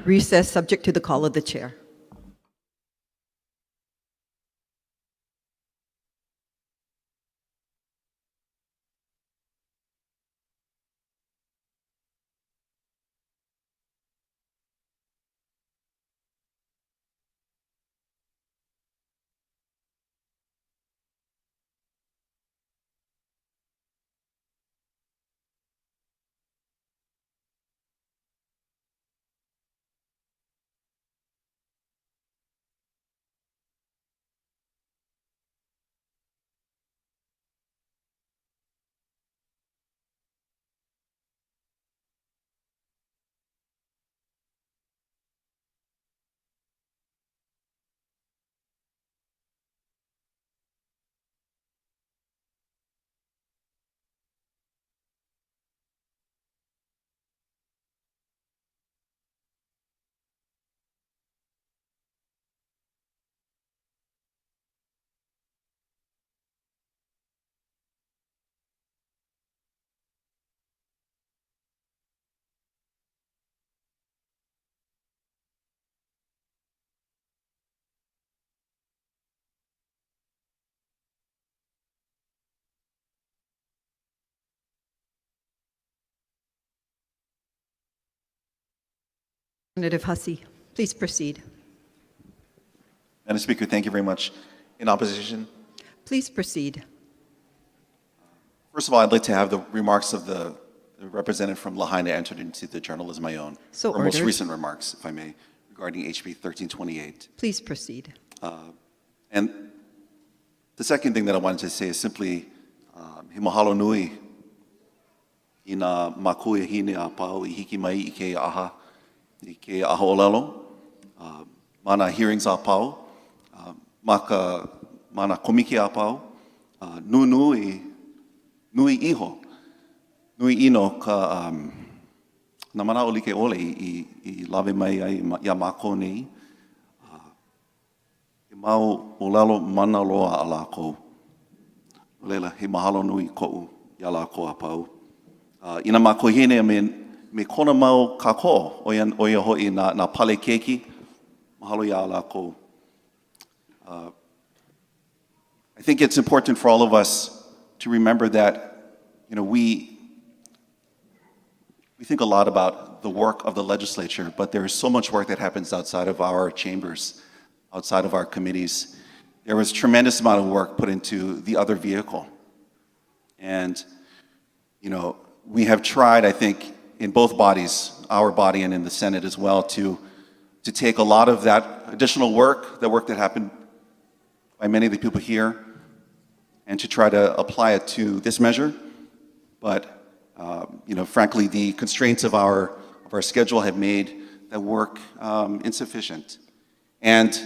Recess, subject to the call of the chair. Representative Hussey, please proceed. Madam Speaker, thank you very much. In opposition? Please proceed. First of all, I'd like to have the remarks of the representative from Lahaina entered into the journal as my own. So or most ordered. recent remarks, if I may, regarding HB 1328. Please proceed. And the second thing that I wanted to say is simply, he mahalo nui i nā makui hine a pau I hiki mai I ke aha, I ke aha olelo, mana hearings a pau, maka mana komiki apau, nui iho, nui ino ka na mana o like ole I lawe mai ai ia mako nei. He mau o lalo mana loa a lako. O leila, he mahalo nui ko'u ia lako a pau. Ina mako hine me kona mau kako o ia hoi na pale keiki. Mahalo ia lako. I think it's important for all of us to remember that, we think a lot about the work of the legislature, but there is so much work that happens outside of our chambers, outside of our committees. There was a tremendous amount of work put into the other vehicle. And, we have tried, I think, in both bodies, our body and in the Senate as well, to take a lot of that additional work, the work that happened by many of the people here, and to try to apply it to this measure. But, frankly, the constraints of our schedule have made that work insufficient. And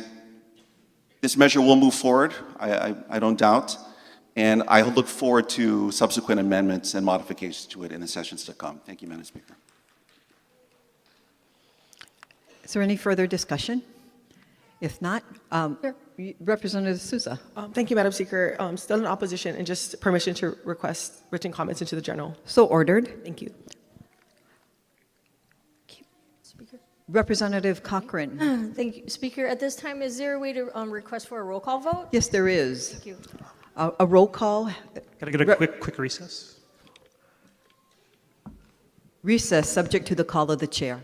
this measure will move forward, I don't doubt, and I look forward to subsequent amendments and modifications to it in the sessions to come. Thank you, Madam Speaker. Is there any further discussion? If not, Representative Sousa. Thank you, Madam Speaker. Still in opposition and just permission to request written comments into the journal. So ordered. Thank you. Representative Cochran. Thank you, Speaker. At this time, is there a way to request for a roll call vote? Yes, there is. Thank you. A roll call. Can I get a quick recess? Recess, subject to the call of the chair.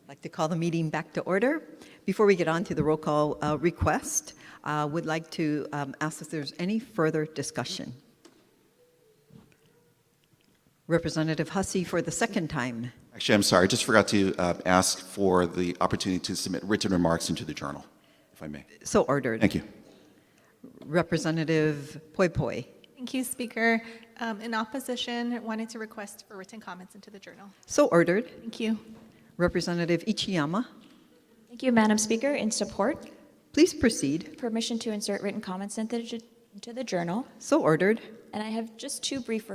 I'd like to call the meeting back to order. Before we get on to the roll call request, would like to ask if there's any further discussion. Representative Hussey for the second time. Actually, I'm sorry, I just forgot to ask for the opportunity to submit written remarks into the journal, if I may. So ordered. Thank you. Representative Poi Poi. Thank you, Speaker. In opposition, wanted to request for written comments into the journal. So ordered. Thank you. Representative Ichiyama. Thank you, Madam Speaker. In support, Please proceed. permission to insert written comments into the journal. So ordered. And I have just two brief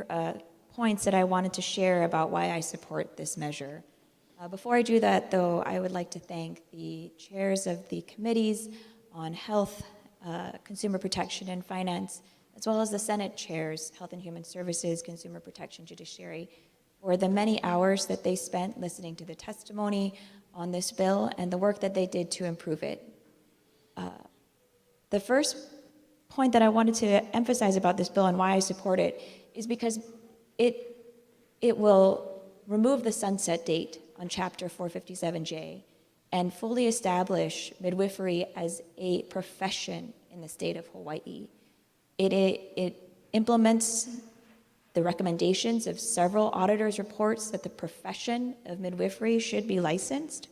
points that I wanted to share about why I support this measure. Before I do that, though, I would like to thank the chairs of the committees on health, consumer protection, and finance, as well as the Senate chairs, Health and Human Services, Consumer Protection, Judiciary, for the many hours that they spent listening to the testimony on this bill and the work that they did to improve it. The first point that I wanted to emphasize about this bill and why I support it is because it will remove the sunset date on Chapter 457J and fully establish midwifery as a profession in the state of Hawaii. It implements the recommendations of several auditors' reports that the profession of midwifery should be licensed.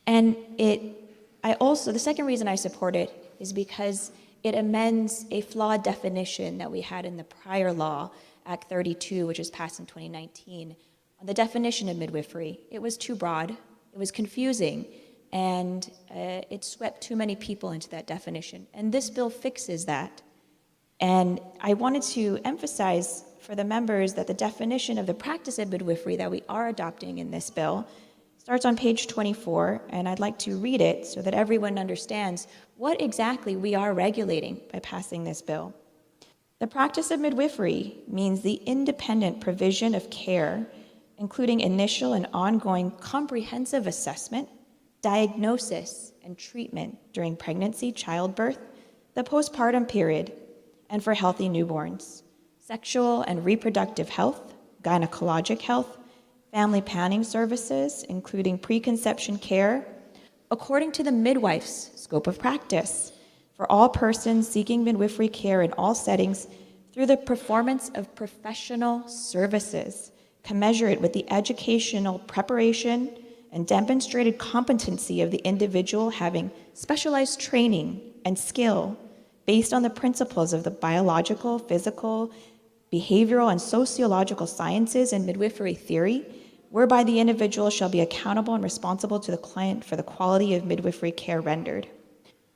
And the second reason I support it is because it amends a flawed definition that we had in the prior law, Act 32, which was passed in 2019, on the definition of midwifery. It was too broad, it was confusing, and it swept too many people into that definition. And this bill fixes that. And I wanted to emphasize for the members that the definition of the practice of midwifery that we are adopting in this bill starts on page 24, and I'd like to read it so that everyone understands what exactly we are regulating by passing this bill. The practice of midwifery means the independent provision of care, including initial and ongoing comprehensive assessment, diagnosis, and treatment during pregnancy, childbirth, the postpartum period, and for healthy newborns, sexual and reproductive health, gynecologic health, family planning services, including preconception care, according to the midwife's scope of practice, for all persons seeking midwifery care in all settings through the performance of professional services, commensurate with the educational preparation and demonstrated competency of the individual having specialized training and skill based on the principles of the biological, physical, behavioral, and sociological sciences and midwifery theory, whereby the individual shall be accountable and responsible to the client for the quality of midwifery care rendered.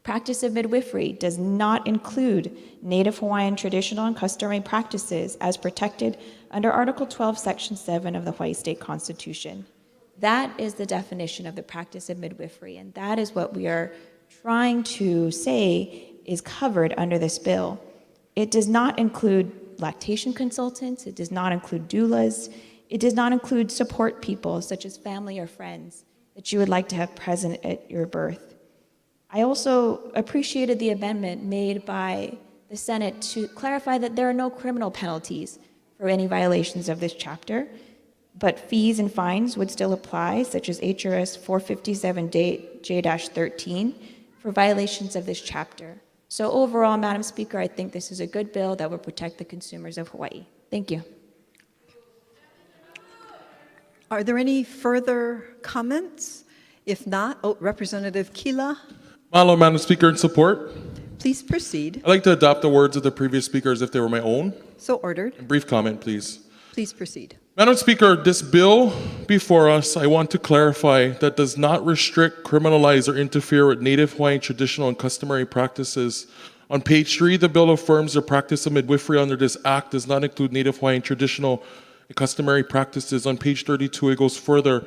Practice of midwifery does not include Native Hawaiian traditional and customary practices as protected under Article 12, Section 7 of the Hawaii State Constitution. That is the definition of the practice of midwifery, and that is what we are trying to say is covered under this bill. It does not include lactation consultants, it does not include doulas, it does not include support people such as family or friends that you would like to have present at your birth. I also appreciated the amendment made by the Senate to clarify that there are no criminal penalties for any violations of this chapter, but fees and fines would still apply, such as HRS 457J-13 for violations of this chapter. So overall, Madam Speaker, I think this is a good bill that will protect the consumers of Hawaii. Thank you. Are there any further comments? If not, Representative Kila, Mahalo, Madam Speaker, in support. please proceed. I'd like to adopt the words of the previous speaker as if they were my own. So ordered. A brief comment, please. Please proceed. Madam Speaker, this bill before us, I want to clarify that does not restrict, criminalize, or interfere with Native Hawaiian traditional and customary practices. On page 3, the bill affirms the practice of midwifery under this act does not include Native Hawaiian traditional and customary practices. On page 32, it goes further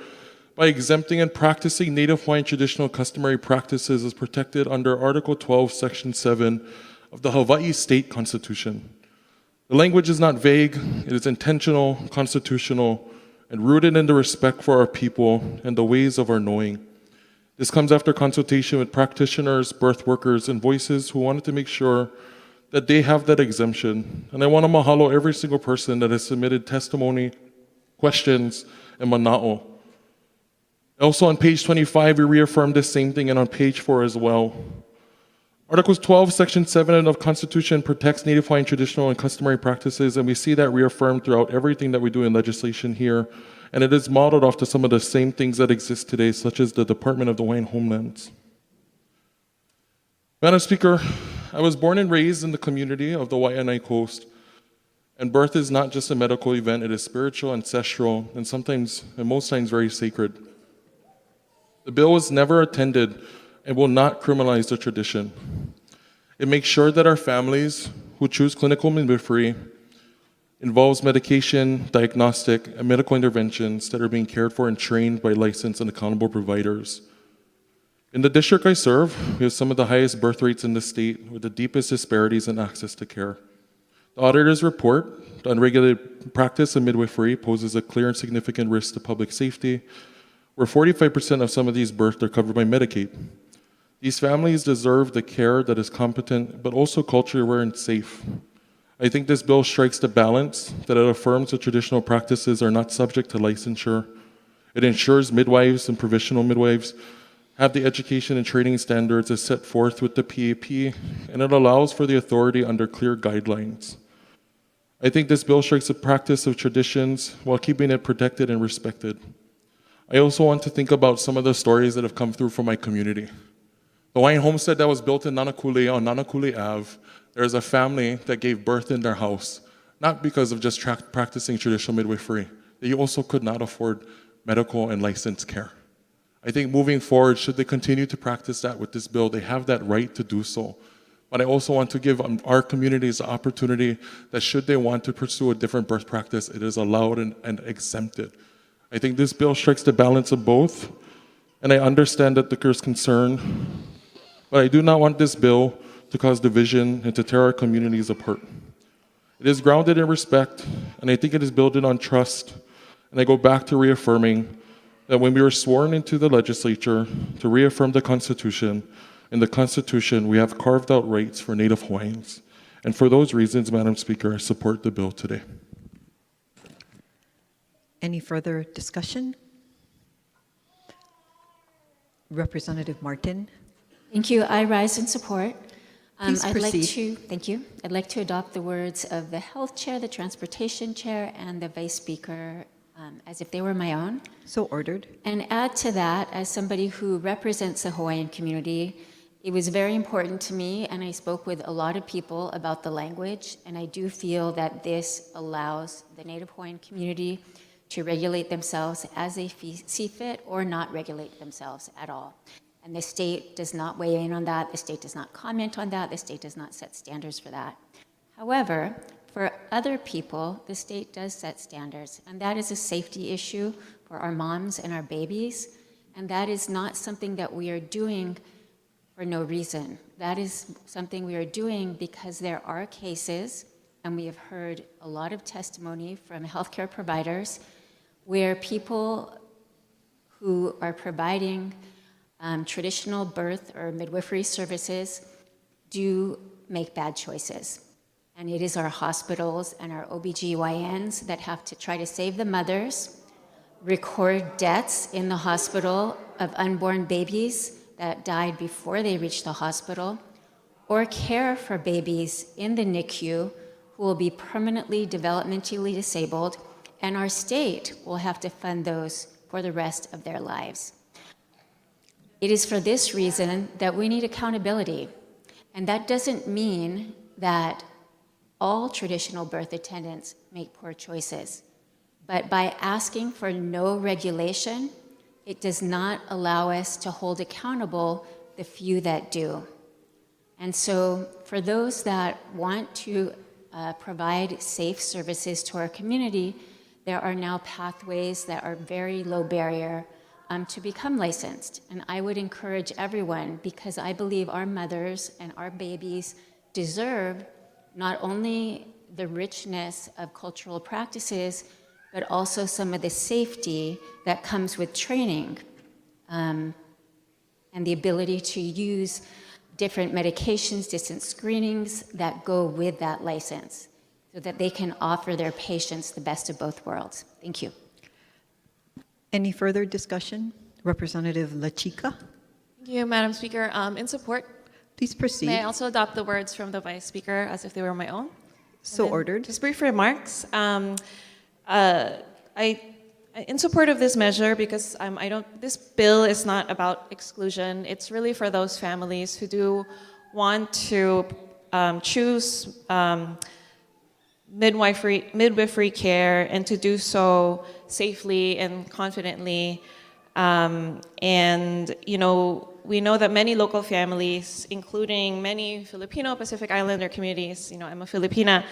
by exempting and practicing Native Hawaiian traditional and customary practices as protected under Article 12, Section 7 of the Hawaii State Constitution. The language is not vague, it is intentional, constitutional, and rooted in the respect for our people and the ways of our knowing. This comes after consultation with practitioners, birth workers, and voices who wanted to make sure that they have that exemption. And I want to mahalo every single person that has submitted testimony, questions, and mana'o. Also on page 25, we reaffirmed the same thing, and on page 4 as well. Article 12, Section 7 of the Constitution protects Native Hawaiian traditional and customary practices, and we see that reaffirmed throughout everything that we do in legislation here. And it is modeled off to some of the same things that exist today, such as the Department of the Hawaiian Homelands. Madam Speaker, I was born and raised in the community of the Waianae Coast, and birth is not just a medical event, it is spiritual, ancestral, and sometimes, and most times, very sacred. The bill was never intended and will not criminalize the tradition. It makes sure that our families who choose clinical midwifery involves medication, diagnostic, and medical interventions that are being cared for and trained by licensed and accountable providers. In the district I serve, we have some of the highest birth rates in the state with the deepest disparities in access to care. The auditor's report, the unregulated practice of midwifery poses a clear and significant risk to public safety, where 45% of some of these births are covered by Medicaid. These families deserve the care that is competent, but also culturally aware and safe. I think this bill strikes the balance that it affirms that traditional practices are not subject to licensure. It ensures midwives and provisional midwives have the education and training standards as set forth with the PAP, and it allows for the authority under clear guidelines. I think this bill strikes the practice of traditions while keeping it protected and respected. I also want to think about some of the stories that have come through from my community. The Hawaiian homestead that was built in Nanakuli on Nanakuli Ave, there's a family that gave birth in their house, not because of just practicing traditional midwifery. They also could not afford medical and licensed care. I think moving forward, should they continue to practice that with this bill, they have that right to do so. But I also want to give our communities the opportunity that should they want to pursue a different birth practice, it is allowed and exempted. I think this bill strikes the balance of both, and I understand that there's concern, but I do not want this bill to cause division and to tear our communities apart. It is grounded in respect, and I think it is built on trust, and I go back to reaffirming that when we were sworn into the legislature to reaffirm the Constitution, in the Constitution we have carved out rights for Native Hawaiians. And for those reasons, Madam Speaker, I support the bill today. Any further discussion? Representative Martin. Thank you. I rise in support. Please proceed. Thank you. I'd like to adopt the words of the Health Chair, the Transportation Chair, and the Vice Speaker as if they were my own. So ordered. And add to that, as somebody who represents the Hawaiian community, it was very important to me, and I spoke with a lot of people about the language, and I do feel that this allows the Native Hawaiian community to regulate themselves as they see fit or not regulate themselves at all. And the state does not weigh in on that, the state does not comment on that, the state does not set standards for that. However, for other people, the state does set standards, and that is a safety issue for our moms and our babies, and that is not something that we are doing for no reason. That is something we are doing because there are cases, and we have heard a lot of testimony from healthcare providers, where people who are providing traditional birth or midwifery services do make bad choices. And it is our hospitals and our OBGYNs that have to try to save the mothers, record deaths in the hospital of unborn babies that died before they reached the hospital, or care for babies in the NICU who will be permanently developmentally disabled, and our state will have to fund those for the rest of their lives. It is for this reason that we need accountability. And that doesn't mean that all traditional birth attendants make poor choices. But by asking for no regulation, it does not allow us to hold accountable the few that do. And so for those that want to provide safe services to our community, there are now pathways that are very low barrier to become licensed. And I would encourage everyone, because I believe our mothers and our babies deserve not only the richness of cultural practices, but also some of the safety that comes with training and the ability to use different medications, different screenings that go with that license, so that they can offer their patients the best of both worlds. Thank you. Any further discussion? Representative La Chica. Thank you, Madam Speaker. In support, Please proceed. May I also adopt the words from the Vice Speaker as if they were my own? So And then ordered. Just brief remarks. In support of this measure, because this bill is not about exclusion. It's really for those families who do want to choose midwifery care and to do so safely and confidently. And, we know that many local families, including many Filipino Pacific Islander communities, I'm a Filipina,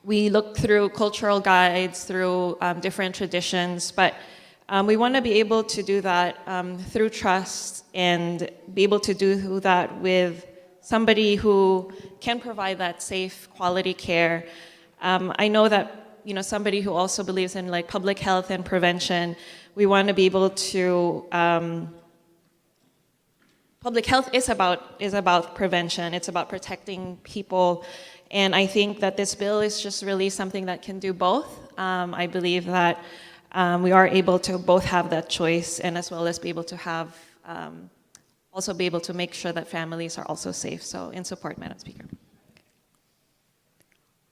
we look through cultural guides, through different traditions, but we want to be able to do that through trust and be able to do that with somebody who can provide that safe, quality care. I know that, somebody who also believes in like public health and prevention, we want to be able to, public health is about prevention. It's about protecting people. And I think that this bill is just really something that can do both. I believe that we are able to both have that choice and as well as be able to have, also be able to make sure that families are also safe. So in support, Madam Speaker.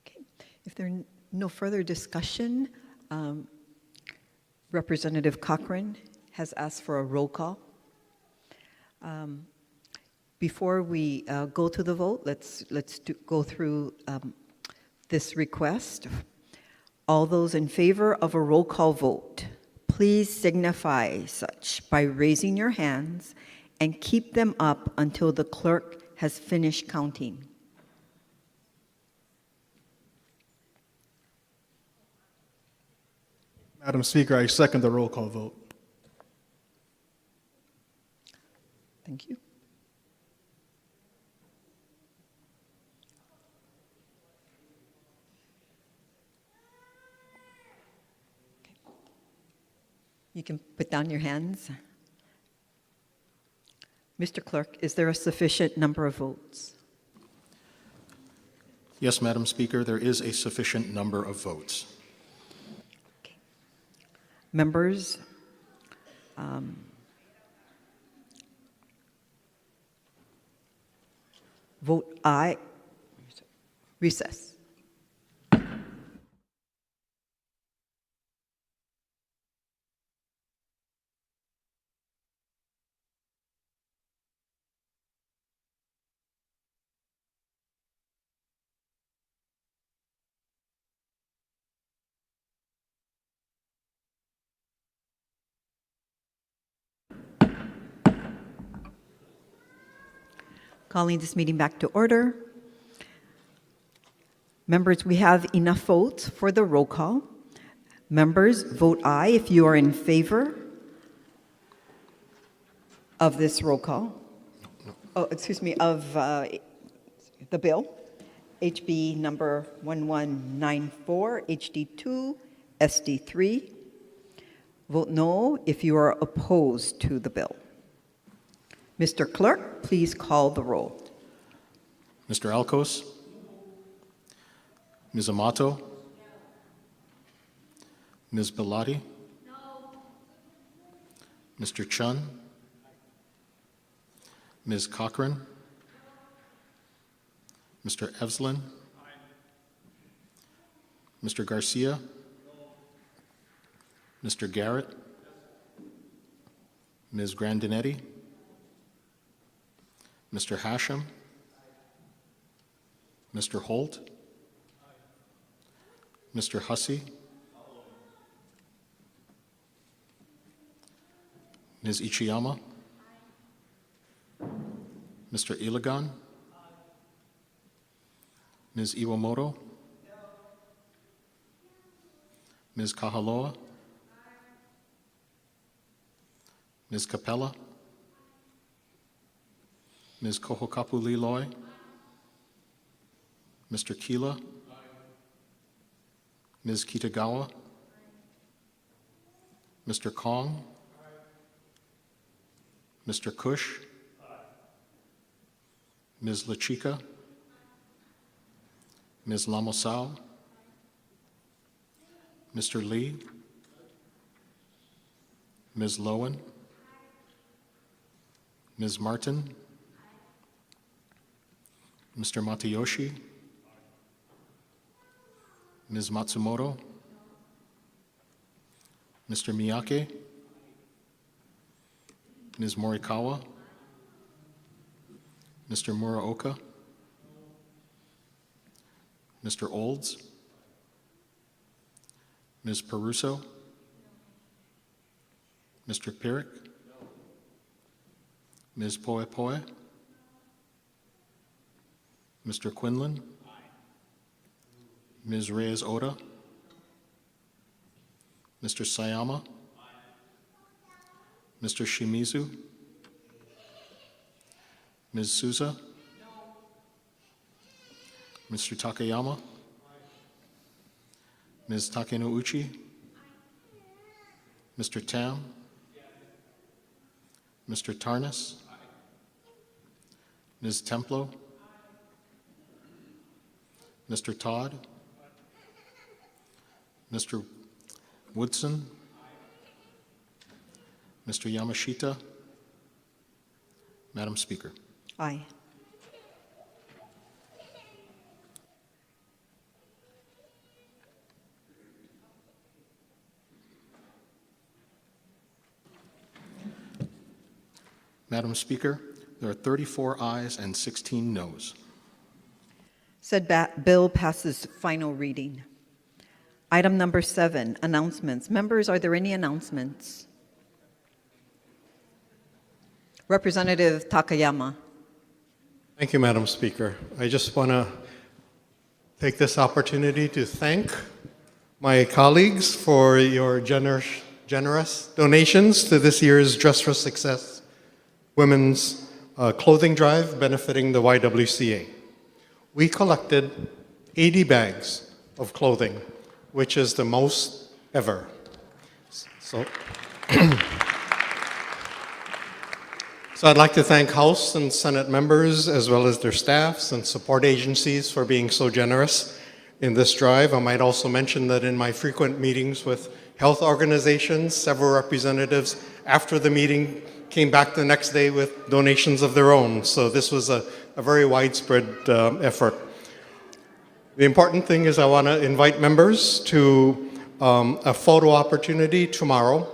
Okay. If there are no further discussion, Representative Cochran has asked for a roll call. Before we go to the vote, let's go through this request. All those in favor of a roll call vote, please signify such by raising your hands and keep them up until the clerk has finished counting. Madam Speaker, I second the roll call vote. Thank you. You can put down your hands. Mr. Clerk, is there a sufficient number of votes? Yes, Madam Speaker, there is a sufficient number of votes. Okay. Members, vote aye. Recess. Calling this meeting back to order. Members, we have enough votes for the roll call. Members, vote aye if you are in favor of this roll call. Oh, excuse me, of the bill, HB number 1194, HD2, SD3. Vote no if you are opposed to the bill. Mr. Clerk, please call the roll. Mr. Alcos? Ms. Amato? Ms. Bellotti? Mr. Chun? Ms. Cochran? Mr. Evslin? Mr. Garcia? Mr. Garrett? Ms. Grandinetti? Mr. Hashem? Mr. Holt? Mr. Hussey? Ms. Ichiyama? Mr. Ilagan? Ms. Iwamoto? Ms. Kahaloa? Ms. Capella? Ms. Kohokapu Liloy? Mr. Kila? Ms. Kitagawa? Mr. Kong? Mr. Cush? Ms. Lachika? Ms. Lamosau? Mr. Lee? Ms. Lowen? Ms. Martin? Mr. Matayoshi, Ms. Matsumoto, Mr. Miyake, Ms. Morikawa, Mr. Muraoka, Mr. Olds, Ms. Peruso, Mr. Pirik, Ms. Poe Poe, Mr. Quinlan, Ms. Reyes Oda, Mr. Sayama, Mr. Shimizu, Ms. Souza, Mr. Takayama, Ms. Takenouchi, Mr. Tam, Mr. Tarnas, Ms. Templo, Mr. Todd, Mr. Woodson, Mr. Yamashita, Madam Speaker. Aye. Madam Speaker, there are 34 ayes and 16 noes. Said bill passes final reading. Item number 7, announcements. Members, are there any announcements? Representative Takayama. Thank you, Madam Speaker. I just want to take this opportunity to thank my colleagues for your generous donations to this year's Dress for Success Women's Clothing Drive benefiting the YWCA. We collected 80 bags of clothing, which is the most ever. So I'd like to thank House and Senate members, as well as their staffs and support agencies for being so generous in this drive. I might also mention that in my frequent meetings with health organizations, several representatives after the meeting came back the next day with donations of their own. So this was a very widespread effort. The important thing is I want to invite members to a photo opportunity tomorrow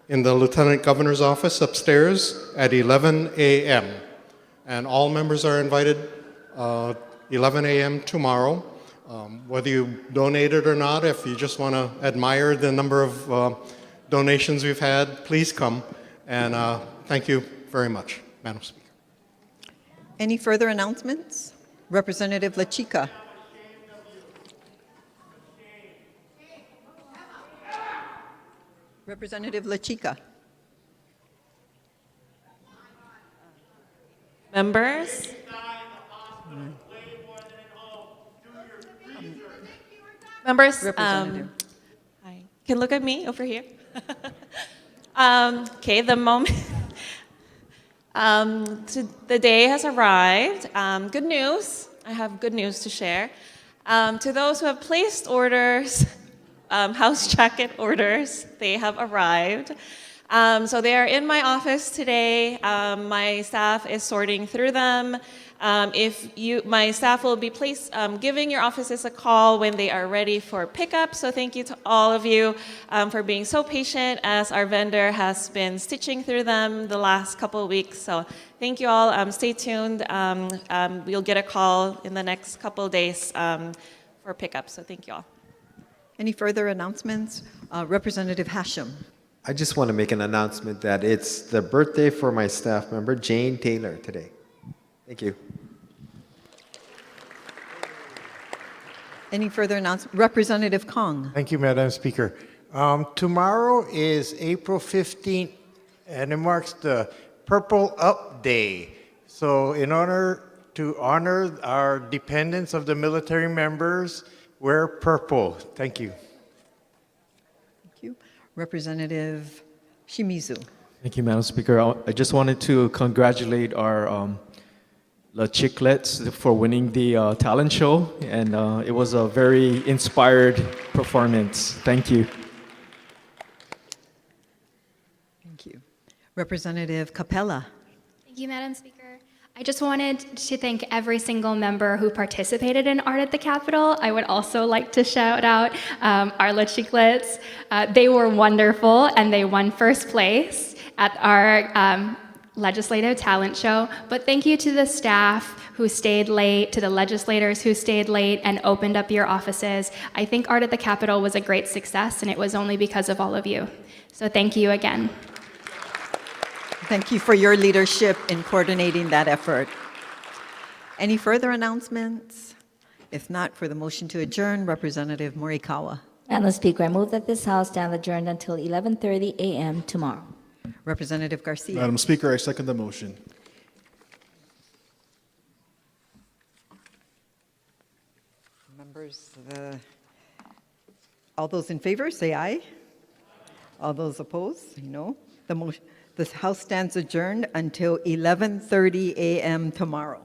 in the Lieutenant Governor's office upstairs at 11 a.m. And all members are invited 11 a.m. tomorrow. Whether you donated or not, if you just want to admire the number of donations we've had, please come. And thank you very much, Madam Speaker. Any further announcements? Representative LaChica. Representative LaChica. Members? Members, Representative. hi. Can look at me over here. Okay, the moment, the day has arrived. Good news. I have good news to share. To those who have placed orders, house jacket orders, they have arrived. So they are in my office today. My staff is sorting through them. My staff will be giving your offices a call when they are ready for pickup. So thank you to all of you for being so patient as our vendor has been stitching through them the last couple of weeks. So thank you all. Stay tuned. We'll get a call in the next couple of days for pickup. So thank you all. Any further announcements? Representative Hashem. I just want to make an announcement that it's the birthday for my staff member, Jane Taylor, today. Thank you. Any further announcements? Representative Kong. Thank you, Madam Speaker. Tomorrow is April 15th, and it marks the Purple Up Day. So in order to honor our dependents of the military members, wear purple. Thank you. Thank you. Representative Shimizu. Thank you, Madam Speaker. I just wanted to congratulate our La Chiclets for winning the talent show, and it was a very inspired performance. Thank you. Thank you. Representative Capella. Thank you, Madam Speaker. I just wanted to thank every single member who participated in Art at the Capitol. I would also like to shout out Arla Chiclets. They were wonderful, and they won first place at our legislative talent show. But thank you to the staff who stayed late, to the legislators who stayed late and opened up your offices. I think Art at the Capitol was a great success, and it was only because of all of you. So thank you again. Thank you for your leadership in coordinating that effort. Any further announcements? If not, for the motion to adjourn, Representative Morikawa. Madam Speaker, I move that this House stand adjourned until 11:30 a.m. tomorrow. Representative Garcia. Madam Speaker, I second the motion. Members, all those in favor, say aye. All those opposed, no. The House stands adjourned until 11:30 a.m. tomorrow.